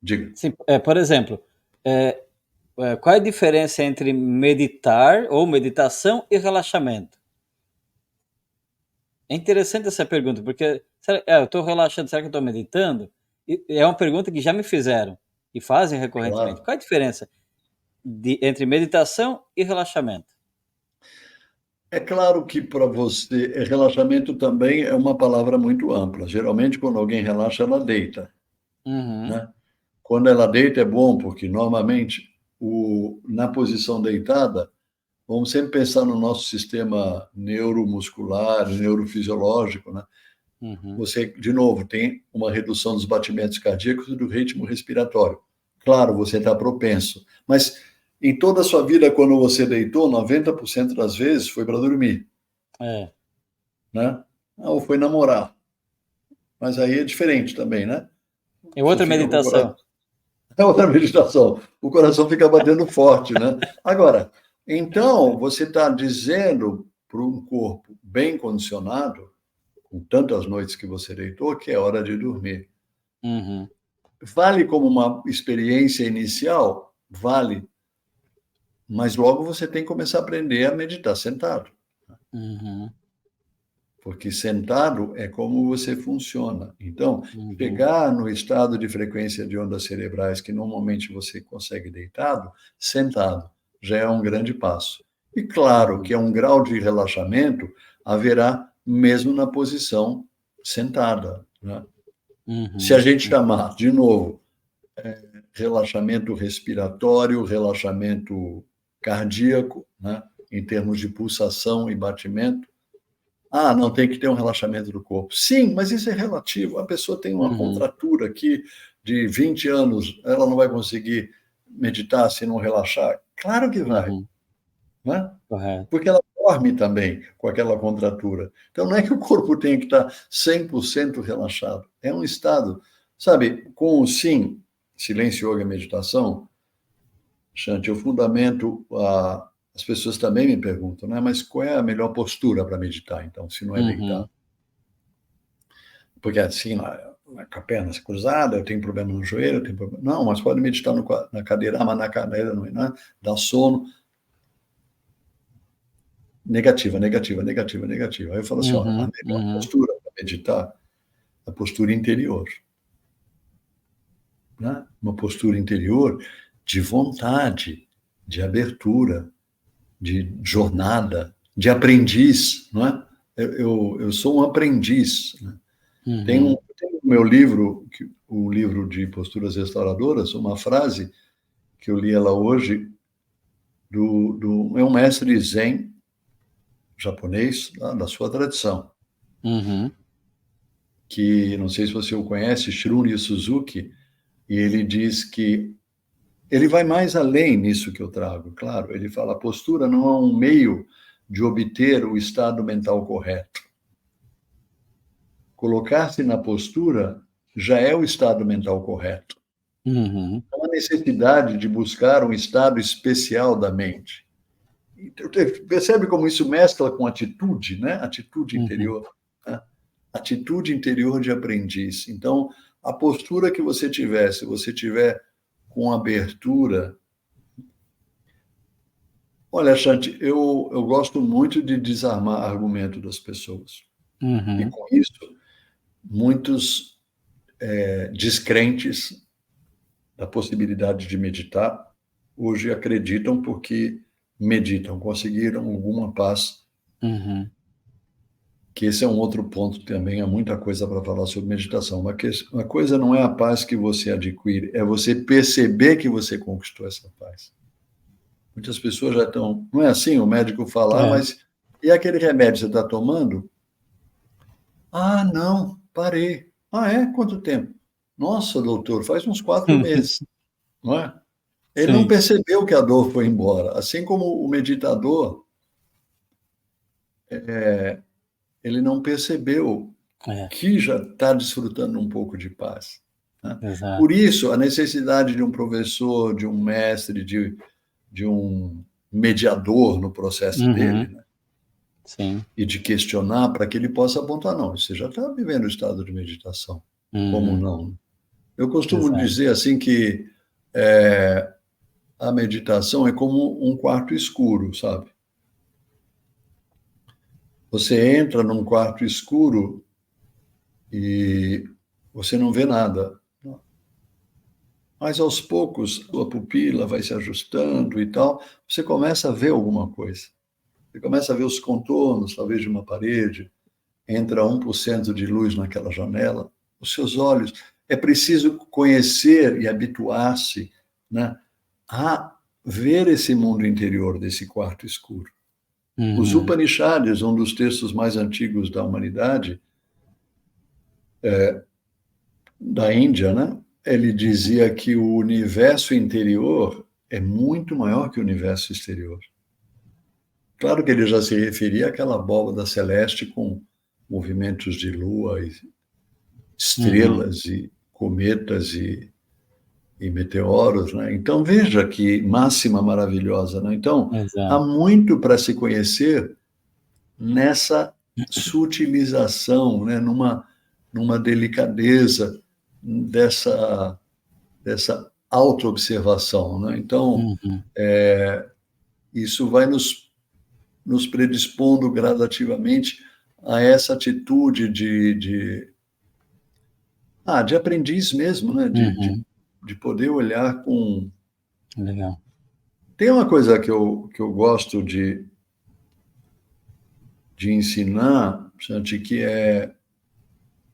diga. sim, por exemplo, é, qual é a diferença entre meditar ou meditação e relaxamento? É interessante essa pergunta, porque eu estou relaxando, será que eu estou meditando? E é uma pergunta que já me fizeram e fazem recorrentemente. Claro. Qual é a diferença entre meditação e relaxamento? É claro que para você, relaxamento também é uma palavra muito ampla. Geralmente, quando alguém relaxa, ela deita, Uhum, né? Quando ela deita é bom, porque normalmente na posição deitada, vamos sempre pensar no nosso sistema neuromuscular, neurofisiológico, né? uhum, Você, de novo, tem uma redução dos batimentos cardíacos e do ritmo respiratório. Claro, você está propenso, mas em toda a sua vida, quando você deitou, 90% das vezes foi para dormir, é. né? Ou foi namorar, mas aí é diferente também, né? É Você outra fica com o coração. meditação. É outra meditação. O coração fica batendo forte, né? Agora, então, você está dizendo para um corpo bem condicionado, com tantas noites que você deitou, que é hora de dormir. Uhum, Vale como uma experiência inicial? Vale. Mas logo você tem que começar a aprender a meditar sentado. uhum, Porque sentado é como você funciona. Então, uhum, chegar no estado de frequência de ondas cerebrais que normalmente você consegue deitado, sentado, já é um grande passo. E claro uhum, que é um grau de relaxamento haverá mesmo na posição sentada, né? Se a uhum, gente uhum, chamar, de novo, relaxamento respiratório, relaxamento cardíaco, né? Em termos de pulsação e batimento, ah, não, tem que ter um relaxamento do corpo. Sim, mas isso é relativo. A pessoa tem uma uhum, contratura aqui de 20 anos, ela não vai conseguir meditar se não relaxar? Claro que vai, uhum, né? correto. Porque ela dorme também com aquela contratura. Então, não é que o corpo tenha que estar 100% relaxado. É um estado, sabe, com o sim, silêncio, yoga e meditação, Shanti, eu fundamento, as pessoas também me perguntam, né? Mas qual é a melhor postura para meditar, então, se não é Uhum, deitado? Porque assim, com a perna cruzada, eu tenho problema no joelho, eu tenho problema. Não, mas pode meditar na cadeira, mas na cadeira não é, né? Dá sono. Negativa, negativa, negativa, negativa. Aí eu falo assim: olha, a uhum, melhor uhum, postura para meditar é a postura interior, né? Uma postura interior de vontade, de abertura, de jornada, de aprendiz, não é? Eu sou um aprendiz, né? uhum, Tem no meu livro, o livro de Posturas Restauradoras, uma frase que eu li ela hoje, é um mestre zen japonês, da sua tradição. uhum, que, não sei se você o conhece, Shunryu Suzuki, e ele diz que ele vai mais além nisso que eu trago, claro. Ele fala, a postura não é um meio de obter o estado mental correto. Colocar-se na postura já é o estado mental correto. Uhum. Não há necessidade de buscar um estado especial da mente. Percebe como isso mescla com atitude, né? Atitude interior. Né? Atitude interior de aprendiz. Então, a postura que você tiver, se você tiver com abertura... Olha, Shanti, eu gosto muito de desarmar argumento das pessoas. E, Uhum. com isso, muitos descrentes da possibilidade de meditar hoje acreditam porque meditam, conseguiram alguma paz. Uhum. Que esse é um outro ponto também, há muita coisa para falar sobre meditação. Uma coisa não é a paz que você adquire, é você perceber que você conquistou essa paz. Muitas pessoas já estão... Não é assim? O médico fala, É. mas e aquele remédio você está tomando? Ah, não, parei. Ah, é? Quanto tempo? Nossa, doutor, faz uns 4 meses. Não é? Ele não Sim. percebeu que a dor foi embora. Assim como o meditador, ele não percebeu É. que já está desfrutando um pouco de paz. Né? Exato. Por isso, a necessidade de um professor, de um mestre, de um mediador no processo dele, Uhum. né? Sim. E de questionar para que ele possa apontar, não, você já está vivendo o estado de meditação. Como Uhum. não? Eu costumo Exato. dizer assim que a meditação é como um quarto escuro, sabe? Você entra num quarto escuro e você não vê nada. Mas, aos poucos, a pupila vai se ajustando e tal, você começa a ver alguma coisa. Você começa a ver os contornos, talvez, de uma parede, entra 1% de luz naquela janela, os seus olhos. É preciso conhecer e habituar-se, né, a ver esse mundo interior desse quarto escuro. Os Uhum. Upanishads, um dos textos mais antigos da humanidade, da Índia, né? Ele dizia que o universo interior é muito maior que o universo exterior. Claro que ele já se referia àquela abóbada celeste com movimentos de lua e Uhum. estrelas e cometas e meteoros, né? Então veja que máxima maravilhosa, né? Então há Exato. muito para se conhecer nessa sutilização, né? Numa delicadeza dessa autoobservação, né? Então Uhum. isso vai nos predispondo gradativamente a essa atitude de aprendiz mesmo, né? Uhum. De poder olhar com... Legal. Tem uma coisa que eu gosto de ensinar, Santi, que é...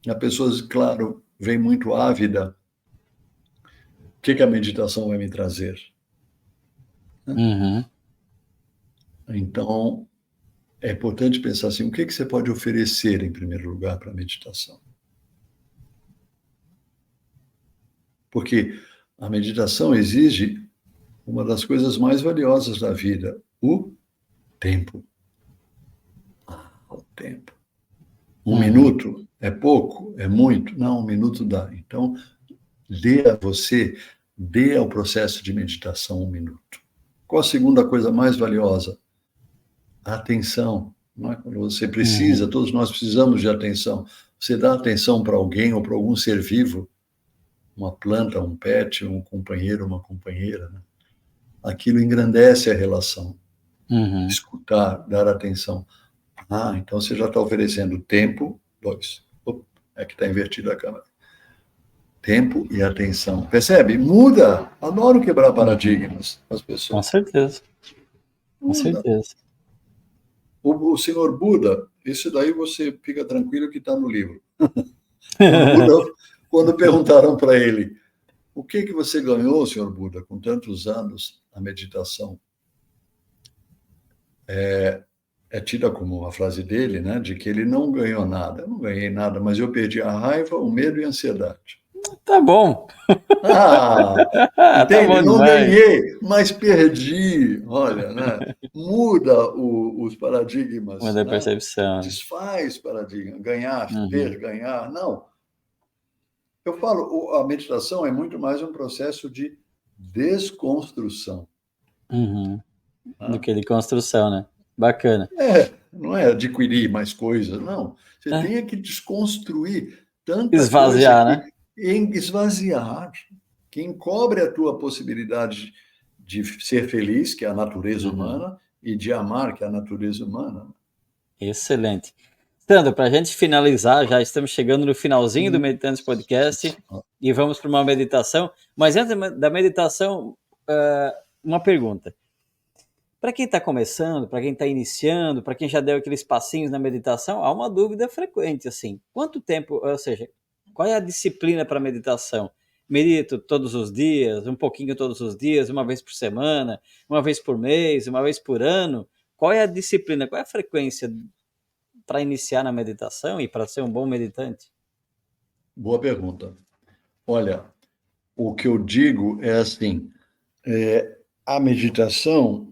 A pessoa, claro, vem muito ávida. O que a meditação vai me trazer? Uhum. Então, é importante pensar assim, o que você pode oferecer, em primeiro lugar, para a meditação? Porque a meditação exige uma das coisas mais valiosas da vida, o tempo. O tempo. Um Uhum. minuto é pouco? É muito? Não, um minuto dá. Então, dê ao processo de meditação um minuto. Qual a segunda coisa mais valiosa? A atenção. Não é? Quando você precisa, Uhum. todos nós precisamos de atenção. Você dá atenção para alguém ou para algum ser vivo, uma planta, um pet, um companheiro, uma companheira, né? Aquilo engrandece a relação. Uhum. Escutar, dar atenção. Ah, então você já está oferecendo tempo, 2. É que está invertida a câmera. Tempo e atenção. Percebe? Muda. Adoro quebrar Uhum. paradigmas das Com pessoas. certeza. Com Muda. certeza. O senhor Buda, isso daí você fica tranquilo que está no livro. Quando, Buda, quando perguntaram para ele, o que você ganhou, senhor Buda, com tantos anos na meditação? É é tida como uma frase dele, né, de que ele não ganhou nada. Eu não ganhei nada, mas eu perdi a raiva, o medo e a ansiedade. Tá bom. Ah, Tá entende? bom Não demais. ganhei, mas perdi. Olha, né? Muda os paradigmas, Muda a né? percepção. Desfaz paradigma. Ganhar, Uhum. ter, ganhar. Não. Eu falo, a meditação é muito mais um processo de desconstrução. Uhum. Do Tá? que de construção, né? Bacana. Não é adquirir mais coisas, não. Você É. tem que desconstruir tanta coisa Esvaziar, né? que em esvaziar, que encobre a tua possibilidade de ser feliz, que é a natureza Uhum. humana, e de amar, que é a natureza humana. Excelente. Sandra, para a gente finalizar, já estamos chegando no finalzinho do Meditantes Podcast e vamos para uma meditação. Mas antes da meditação, uma pergunta. Para quem está começando, para quem está iniciando, para quem já deu aqueles passinhos na meditação, há uma dúvida frequente, assim. Quanto tempo, ou seja, qual é a disciplina para meditação? Medito todos os dias, um pouquinho todos os dias, uma vez por semana, uma vez por mês, uma vez por ano? Qual é a disciplina, qual é a frequência para iniciar na meditação e para ser um bom meditante? Boa pergunta. Olha, o que eu digo é assim, a meditação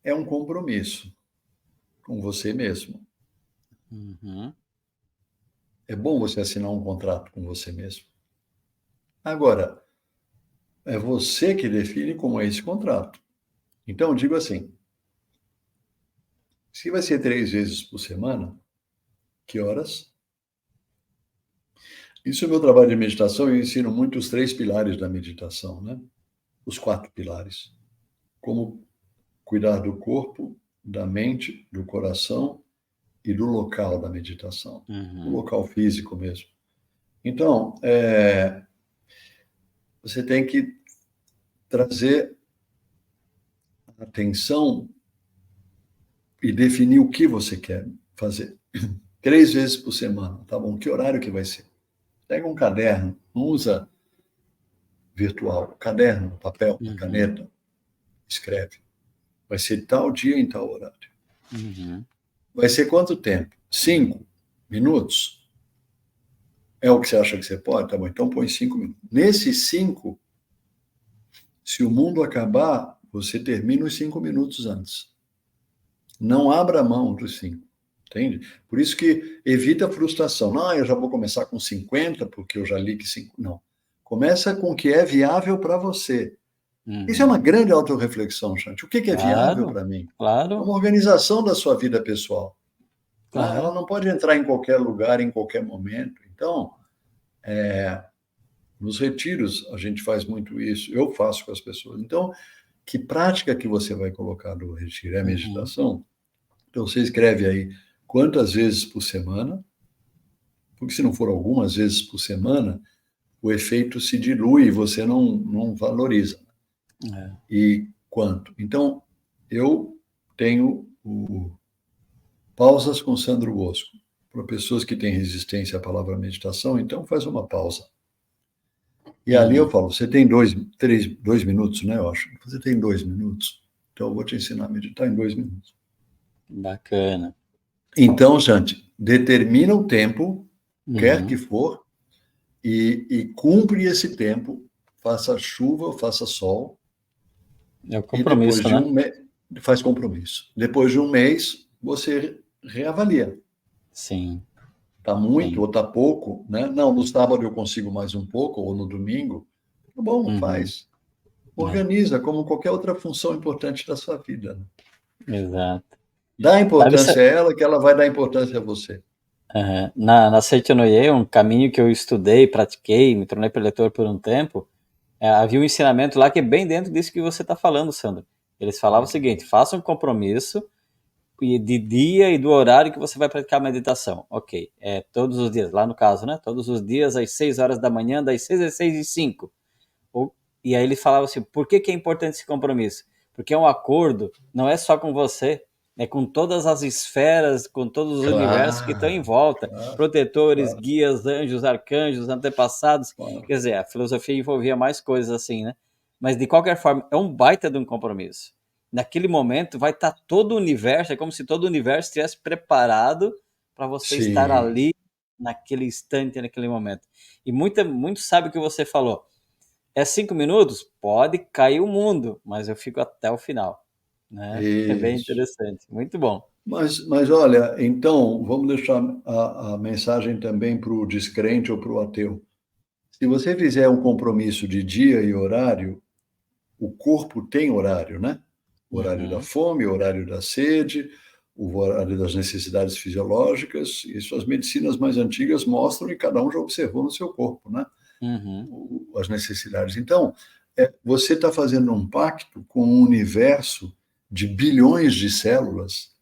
é um compromisso com você mesmo. Uhum. É bom você assinar um contrato com você mesmo. Agora, é você que define como é esse contrato. Então, eu digo assim: se vai ser 3 vezes por semana, que horas? Isso é o meu trabalho de meditação. Eu ensino muito os 3 pilares da meditação, né? Os 4 pilares. Como cuidar do corpo, da mente, do coração e do local da meditação. O Uhum. local físico mesmo. Então, você tem que trazer atenção e definir o que você quer fazer. 3 vezes por semana, tá bom? Que horário que vai ser? Pega um caderno, não usa virtual, caderno, papel, uma Uhum. caneta, escreve. Vai ser tal dia em tal horário. Uhum. Vai ser quanto tempo? 5 minutos? É o que você acha que você pode? Tá bom, então põe 5 minutos. Nesses 5, se o mundo acabar, você termina os 5 minutos antes. Não abra mão dos 5. Entende? Por isso que evita a frustração. Não, eu já vou começar com 50, porque eu já li que 5. Não. Começa com o que é viável para você. Isso é uma Uhum. grande autorreflexão, gente. O que é viável Claro, para mim? É claro, uma organização da sua vida pessoal. Ela claro. não pode entrar em qualquer lugar, em qualquer momento. Então, nos retiros, a gente faz muito isso. Eu faço com as pessoas. Então, que prática que você vai colocar no retiro? É a Uhum. meditação? Então, você escreve aí quantas vezes por semana, porque se não for algumas vezes por semana, o efeito se dilui e você não valoriza. É. E quanto? Então, eu tenho o pausas com Sandro Bosco. Para pessoas que têm resistência à palavra meditação, então faz uma pausa. E ali eu Uhum. falo, você tem 2 minutos, né, eu acho? Você tem 2 minutos. Então eu vou te ensinar a meditar em 2 minutos. Bacana. Então, gente, determina o tempo, quer que Uhum. for, e cumpre esse tempo, faça chuva, faça sol, É o e depois compromisso, de né? um mês, faz compromisso. Depois de um mês, você reavalia. Sim, Está muito sim. ou está pouco, né? Não, no sábado eu consigo mais um pouco, ou no domingo. Tá bom, Uhum. faz. É, Organiza como qualquer outra função importante da sua vida. Né? exato. Dá Sabe, importância a ela, que ela vai dar importância a você. na Seitonoye, um caminho que eu estudei, pratiquei, me tornei preletor por um tempo, havia um ensinamento lá que é bem dentro disso que você está falando, Sandro. Eles falavam o Olha que seguinte: faça um compromisso de dia e do horário que você vai praticar a meditação. Ok, todos os dias, lá no caso, né? Todos os dias às 6 horas da manhã, das 6 às 6 e 5. E aí ele falava assim, por que é importante esse compromisso? Porque é um acordo, não é só com você, é com todas as esferas, com todos os universos que estão em claro, volta, claro, protetores, claro, guias, anjos, arcanjos, antepassados. claro. Quer dizer, a filosofia envolvia mais coisas assim, né? Mas de qualquer forma, é um baita de um compromisso. naquele momento vai estar todo o universo, é como se todo o universo estivesse preparado para você estar Sim, ali naquele instante, naquele momento. E muito sabe o que você falou. É 5 minutos? Pode cair o mundo, mas eu fico até o final, né? É bem isso. interessante, muito bom. Mas olha, então, vamos deixar a mensagem também para o descrente ou para o ateu. Se você fizer um compromisso de dia e horário, o corpo tem horário, né? O horário da Uhum, fome, o horário da sede, o horário das necessidades fisiológicas. Isso as medicinas mais antigas mostram e cada um já observou no seu corpo, né? uhum. As necessidades. Então, você está fazendo um pacto com um universo de bilhões de células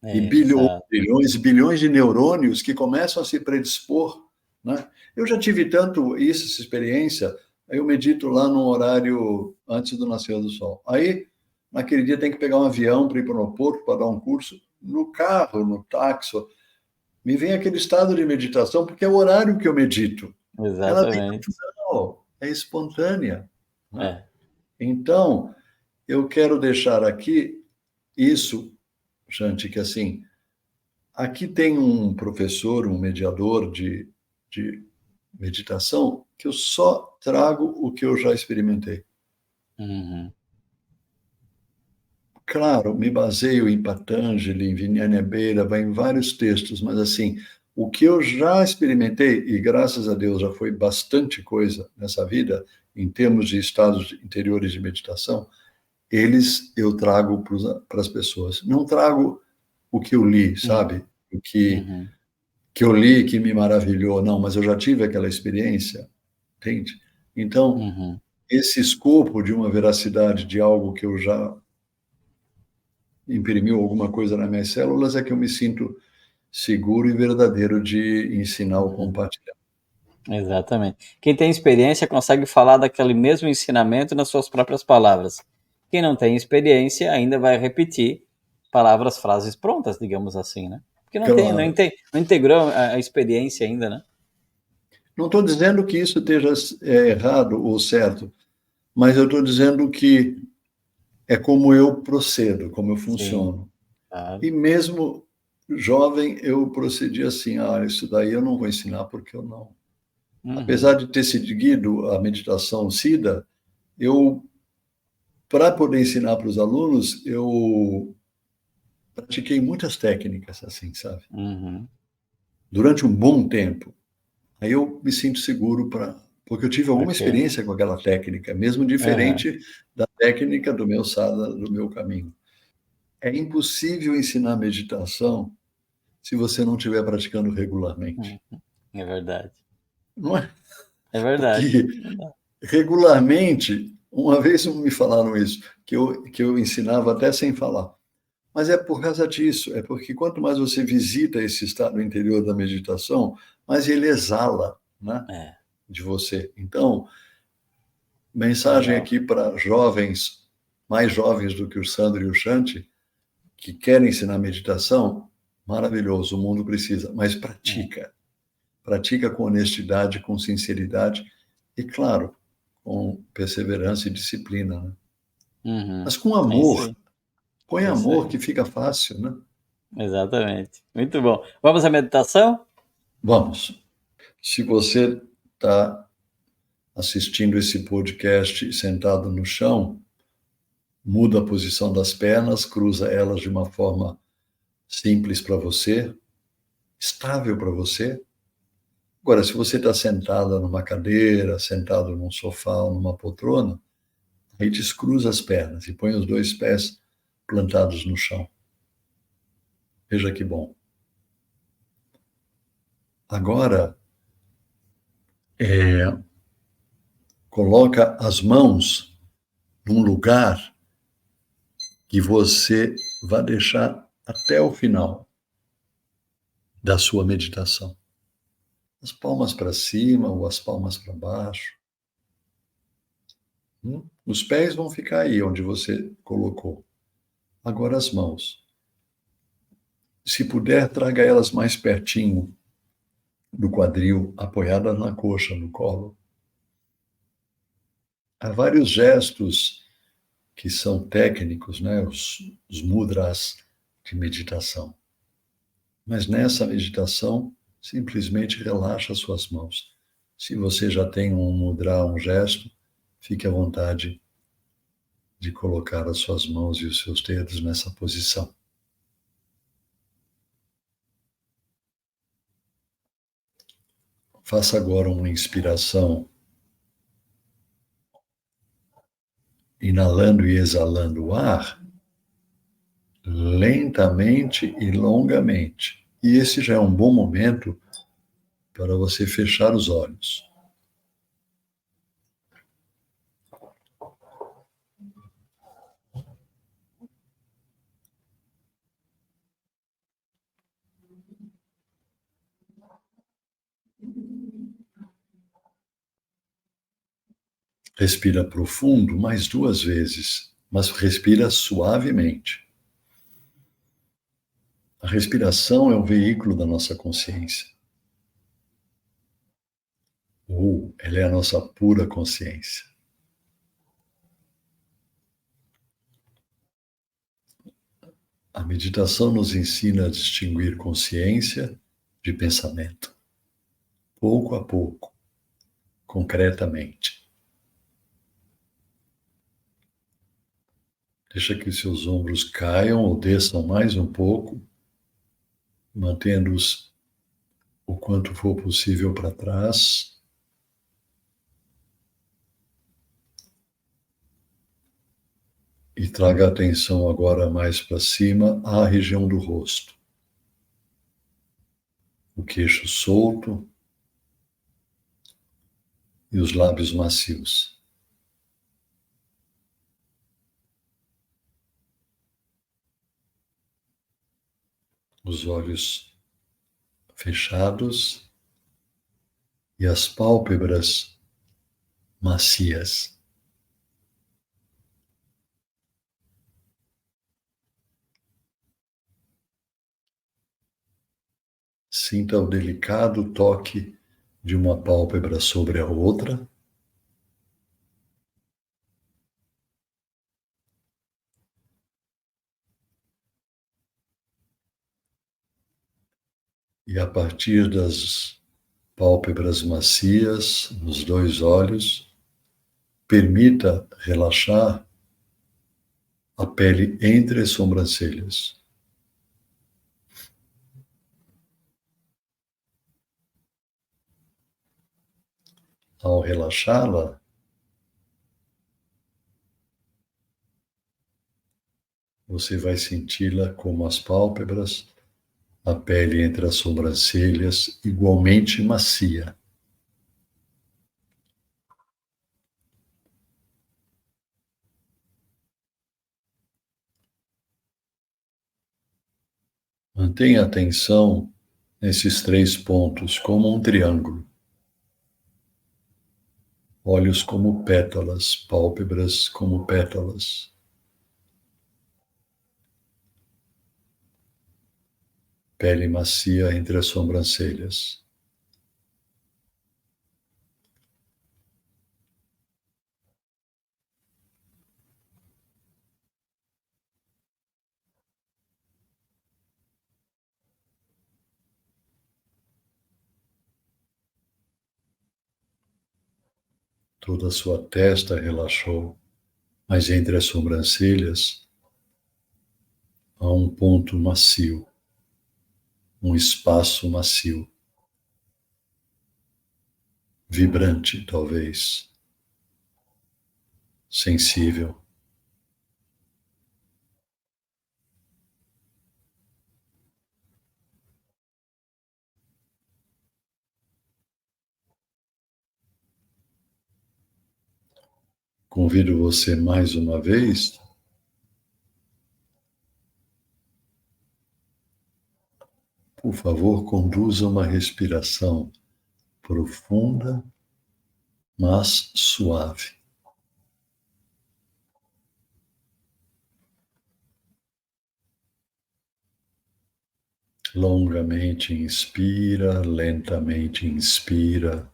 e Exato. bilhões e bilhões de neurônios que começam a se predispor, né? Eu já tive tanto isso, essa experiência, aí eu medito lá no horário antes do nascer do sol. Aí, naquele dia, tem que pegar um avião para ir para o aeroporto, para dar um curso. No carro, no táxi, me vem aquele estado de meditação, porque é o horário que eu medito. Ela nem Exatamente. natural, é espontânea, né? É. Então, eu quero deixar aqui isso, Shanti, que assim, aqui tem um professor, um mediador de meditação, que eu só trago o que eu já experimentei. Uhum. Claro, me baseio em Patanjali, em Vinyana Beira, em vários textos, mas assim, o que eu já experimentei, e graças a Deus já foi bastante coisa nessa vida, em termos de estados interiores de meditação, eles eu trago para as pessoas. Não trago o que eu li, Uhum. sabe? O que eu li que me maravilhou, não, mas eu já tive aquela experiência, entende? Então, Uhum. esse escopo de uma veracidade de algo que eu já imprimiu alguma coisa nas minhas células é que eu me sinto seguro e verdadeiro de ensinar ou Uhum. compartilhar. Exatamente. Quem tem experiência consegue falar daquele mesmo ensinamento nas suas próprias palavras. Quem não tem experiência ainda vai repetir palavras, frases prontas, digamos assim, né? Porque Claro. não integrou a experiência ainda, né? Não estou dizendo que isso esteja errado ou certo, mas eu estou dizendo que é como eu procedo, como eu Sim, funciono. claro. E mesmo jovem, eu procedi assim: ah, isso daí eu não vou ensinar porque eu não. Apesar Uhum. de ter seguido a meditação SIDA, eu, para poder ensinar para os alunos, eu pratiquei muitas técnicas, assim, sabe? Uhum. Durante um bom tempo. Aí eu me sinto seguro para. Porque eu tive alguma Ok. experiência com aquela técnica, mesmo Aham. diferente da técnica do meu sadhana, do meu caminho. É impossível ensinar meditação se você não estiver praticando regularmente. Uhum. É verdade. Não é? É verdade. Porque regularmente, uma vez me falaram isso, que eu ensinava até sem falar. Mas é por causa disso, é porque quanto mais você visita esse estado interior da meditação, mais ele exala, né, É, de você. Então, mensagem legal. aqui para jovens, mais jovens do que o Sandro e o Shanti, que querem ensinar meditação, maravilhoso, o mundo precisa, mas É. pratica. Pratica com honestidade, com sinceridade e, claro, com perseverança e disciplina, né? Uhum. Mas com É isso amor. aí. Põe É isso amor aí. que fica fácil, né? Exatamente. Muito bom. Vamos à meditação? Vamos. Se você está assistindo esse podcast sentado no chão, muda a posição das pernas, cruza elas de uma forma simples para você, estável para você. Agora, se você está sentada numa cadeira, sentado num sofá ou numa poltrona, aí descruza as pernas e põe os dois pés plantados no chão. Veja que bom. Agora, coloca as mãos num lugar que você vai deixar até o final da sua meditação. As palmas para cima ou as palmas para baixo. Os pés vão ficar aí onde você colocou. Agora as mãos. Se puder, traga elas mais pertinho do quadril, apoiadas na coxa, no colo. Há vários gestos que são técnicos, né? Os mudras de meditação. Mas nessa meditação, simplesmente relaxa suas mãos. Se você já tem um mudra, um gesto, fique à vontade de colocar as suas mãos e os seus dedos nessa posição. Faça agora uma inspiração, inalando e exalando o ar, lentamente e longamente. E esse já é um bom momento para você fechar os olhos. Respira profundo mais 2 vezes, mas respira suavemente. A respiração é o veículo da nossa consciência. Ou ela é a nossa pura consciência. A meditação nos ensina a distinguir consciência de pensamento, pouco a pouco, concretamente. Deixa que seus ombros caiam ou desçam mais um pouco, mantendo-os o quanto for possível para trás. E traga a atenção agora mais para cima, à região do rosto. O queixo solto e os lábios macios. Os olhos fechados e as pálpebras macias. Sinta o delicado toque de uma pálpebra sobre a outra. E a partir das pálpebras macias, nos 2 olhos, permita relaxar a pele entre as sobrancelhas. Ao relaxá-la, você vai senti-la como as pálpebras, a pele entre as sobrancelhas, igualmente macia. Mantenha a atenção nesses 3 pontos, como um triângulo. Olhos como pétalas, pálpebras como pétalas. Pele macia entre as sobrancelhas. Toda a sua testa relaxou, mas entre as sobrancelhas há um ponto macio, um espaço macio, vibrante talvez, sensível. Convido você mais uma vez por favor, conduza uma respiração profunda, mas suave. Longamente inspira, lentamente inspira,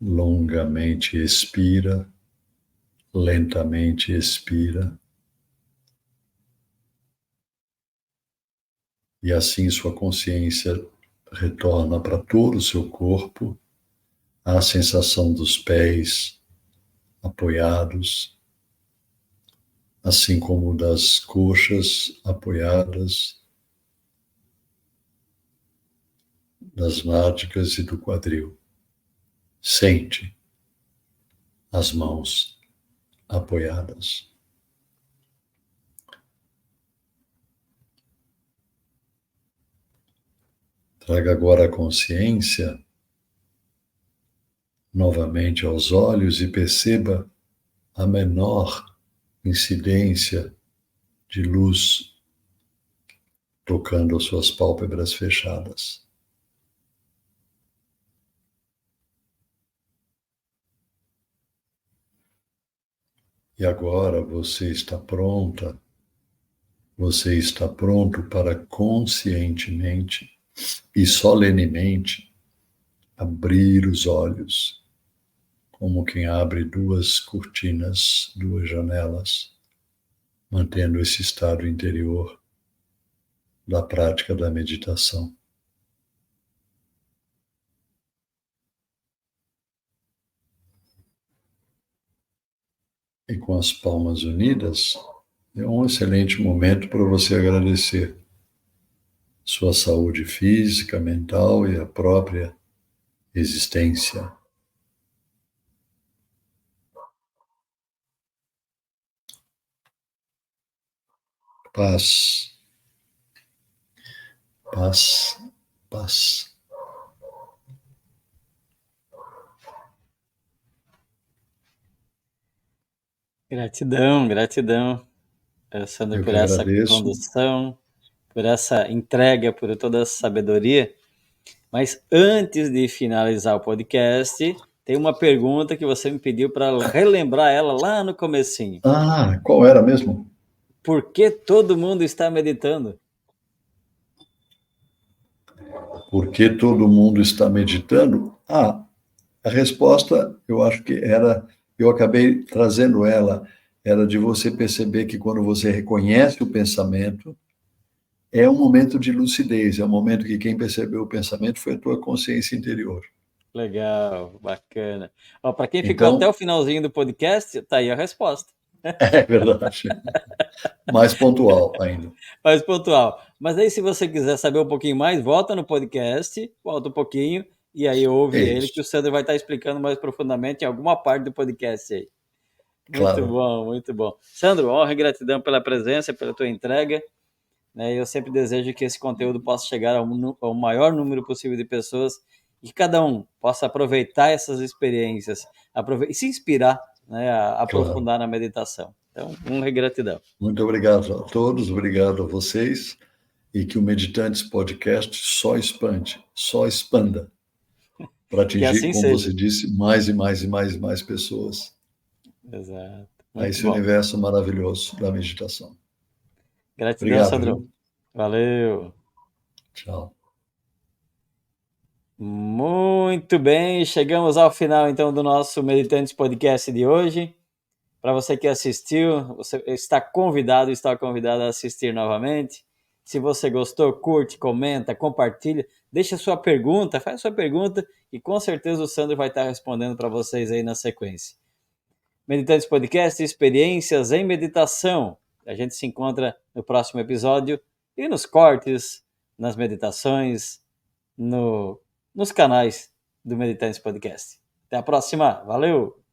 longamente expira, Lentamente expira. E assim sua consciência retorna para todo o seu corpo, a sensação dos pés apoiados, assim como das coxas apoiadas, das nádegas e do quadril. Sente as mãos apoiadas. Traga agora a consciência novamente aos olhos e perceba a menor incidência de luz tocando as suas pálpebras fechadas. E agora você está pronta, você está pronto para conscientemente e solenemente abrir os olhos, como quem abre duas cortinas, duas janelas, mantendo esse estado interior da prática da meditação. E com as palmas unidas, é um excelente momento para você agradecer sua saúde física, mental e a própria existência. Paz, paz, paz. Gratidão, gratidão, Sandro, Eu por que essa agradeço. condução, por essa entrega, por toda essa sabedoria. Mas antes de finalizar o podcast, tem uma pergunta que você me pediu para relembrar ela lá no comecinho. Ah, qual era mesmo? Por que todo mundo está meditando? Por que todo mundo está meditando? Ah, a resposta, eu acho que era, eu acabei trazendo ela, era de você perceber que quando você reconhece o pensamento, é um momento de lucidez, é um momento que quem percebeu o pensamento foi a tua consciência interior. Legal, bacana. Para quem ficou até o Então, finalzinho do podcast, tá aí a resposta. é verdade. Mais pontual ainda. Mais pontual. Mas aí, se você quiser saber um pouquinho mais, volta no podcast, volta um pouquinho, e aí ouve É ele, que isso, o Sandro vai estar explicando mais profundamente em alguma parte do podcast aí. Muito claro. bom, muito bom. Sandro, honra e gratidão pela presença, pela tua entrega. Né? Eu sempre desejo que esse conteúdo possa chegar ao maior número possível de pessoas e que cada um possa aproveitar essas experiências e se inspirar, né, a Claro. aprofundar na meditação. Então, honra e gratidão. Muito obrigado a todos, obrigado a vocês, e que o Meditantes Podcast só expanda, para Que atingir, assim como seja. você disse, mais e mais e mais e mais pessoas Exato. a Muito esse bom. universo maravilhoso da meditação. Gratidão, Obrigado, Sandro. viu? Valeu. Tchau. Muito bem, chegamos ao final então do nosso Meditantes Podcast de hoje. Para você que assistiu, você está convidada a assistir novamente. Se você gostou, curte, comenta, compartilha, deixa sua pergunta, faz sua pergunta e com certeza o Sandro vai estar respondendo para vocês aí na sequência. Meditantes Podcast, experiências em meditação. A gente se encontra no próximo episódio e nos cortes, nas meditações, nos canais do Meditantes Podcast. Até a próxima. Valeu!